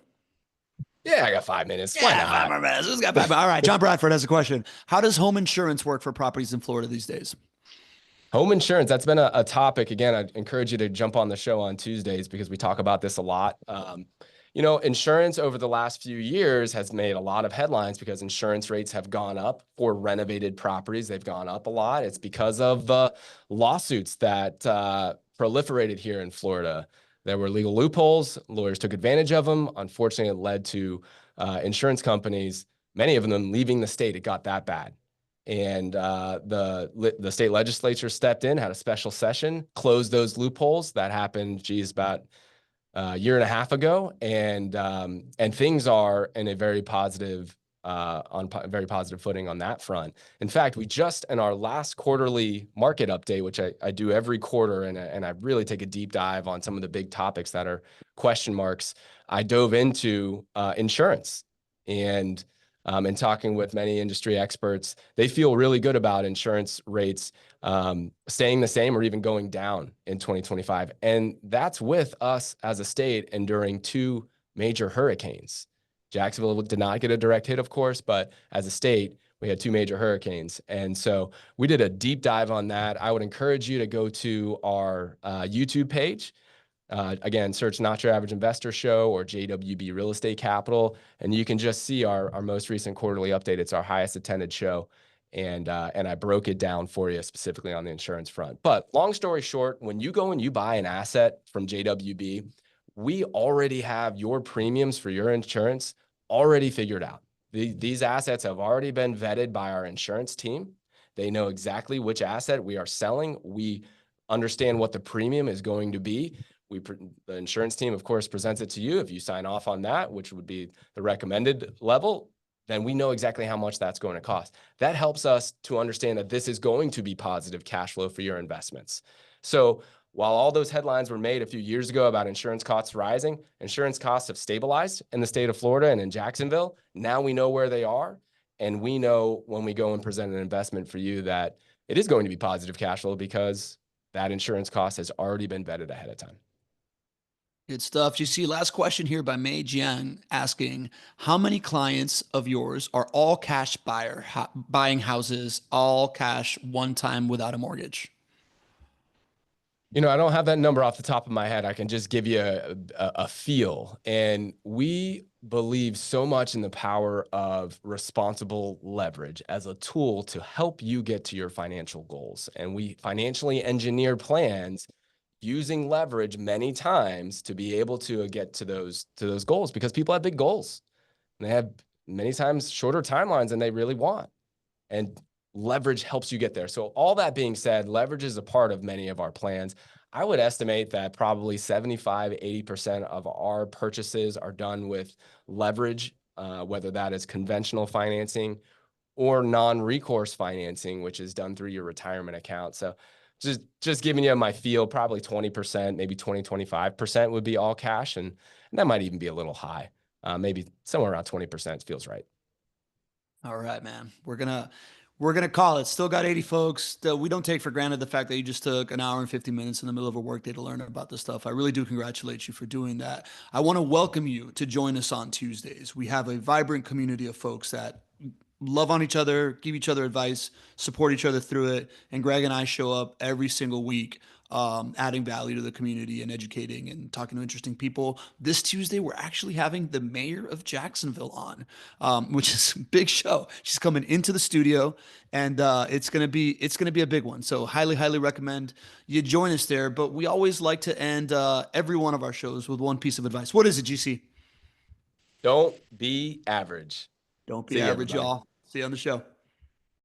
Yeah, I got 5 minutes. Yeah, Why not? 5 more minutes. Who's got 5? All right, John Bradford has a question. How does home insurance work for properties in Florida these days? Home insurance, that's been a topic. Again, I'd encourage you to jump on the show on Tuesdays because we talk about this a lot. You know, insurance over the last few years has made a lot of headlines because insurance rates have gone up for renovated properties. They've gone up a lot. It's because of the lawsuits that proliferated here in Florida. There were legal loopholes. Lawyers took advantage of them. Unfortunately, it led to insurance companies, many of them leaving the state. It got that bad. And the state legislature stepped in, had a special session, closed those loopholes. That happened, geez, about a year and a half ago, and things are in a very positive very positive footing on that front. In fact, we just in our last quarterly market update, which I do every quarter, and I really take a deep dive on some of the big topics that are question marks. I dove into insurance and talking with many industry experts, they feel really good about insurance rates staying the same or even going down in 2025. And that's with us as a state enduring 2 major hurricanes. Jacksonville did not get a direct hit, of course, but as a state, we had 2 major hurricanes. And so we did a deep dive on that. I would encourage you to go to our YouTube page. Again, search Not Your Average Investor Show or JWB Real Estate Capital, and you can just see our most recent quarterly update. It's our highest attended show, and I broke it down for you specifically on the insurance front. But long story short, when you go and you buy an asset from JWB, we already have your premiums for your insurance already figured out. These assets have already been vetted by our insurance team. They know exactly which asset we are selling. We understand what the premium is going to be. The insurance team, of course, presents it to you. If you sign off on that, which would be the recommended level, then we know exactly how much that's going to cost. That helps us to understand that this is going to be positive cash flow for your investments. So while all those headlines were made a few years ago about insurance costs rising, insurance costs have stabilized in the state of Florida and in Jacksonville. Now we know where they are. And we know when we go and present an investment for you that it is going to be positive cash flow because that insurance cost has already been vetted ahead of time. Good stuff. You see, last question here by Mei Jiang asking, how many clients of yours are all cash buying houses, all cash one time without a mortgage? You know, I don't have that number off the top of my head. I can just give you a feel. And we believe so much in the power of responsible leverage as a tool to help you get to your financial goals. And we financially engineer plans using leverage many times to be able to get to those goals because people have big goals. And they have many times shorter timelines than they really want. And leverage helps you get there. So all that being said, leverage is a part of many of our plans. I would estimate that probably 75, 80% of our purchases are done with leverage, whether that is conventional financing or non-recourse financing, which is done through your retirement account. So just giving you my feel, probably 20%, maybe 20, 25% would be all cash. And And that might even be a little high. Maybe somewhere around 20% feels right. All right, man. We're gonna call it. Still got 80 folks. We don't take for granted the fact that you just took an hour and 50 minutes in the middle of a workday to learn about this stuff. I really do congratulate you for doing that. I want to welcome you to join us on Tuesdays. We have a vibrant community of folks that love on each other, give each other advice, support each other through it. And Greg and I show up every single week, adding value to the community and educating and talking to interesting people. This Tuesday, we're actually having the mayor of Jacksonville on, which is a big show. She's coming into the studio, and it's gonna be a big one. So highly recommend you join us there. But we always like to end every one of our shows with one piece of advice. What is it, GC? Don't be average. Don't See be you, average, everybody. y'all. See you on the show.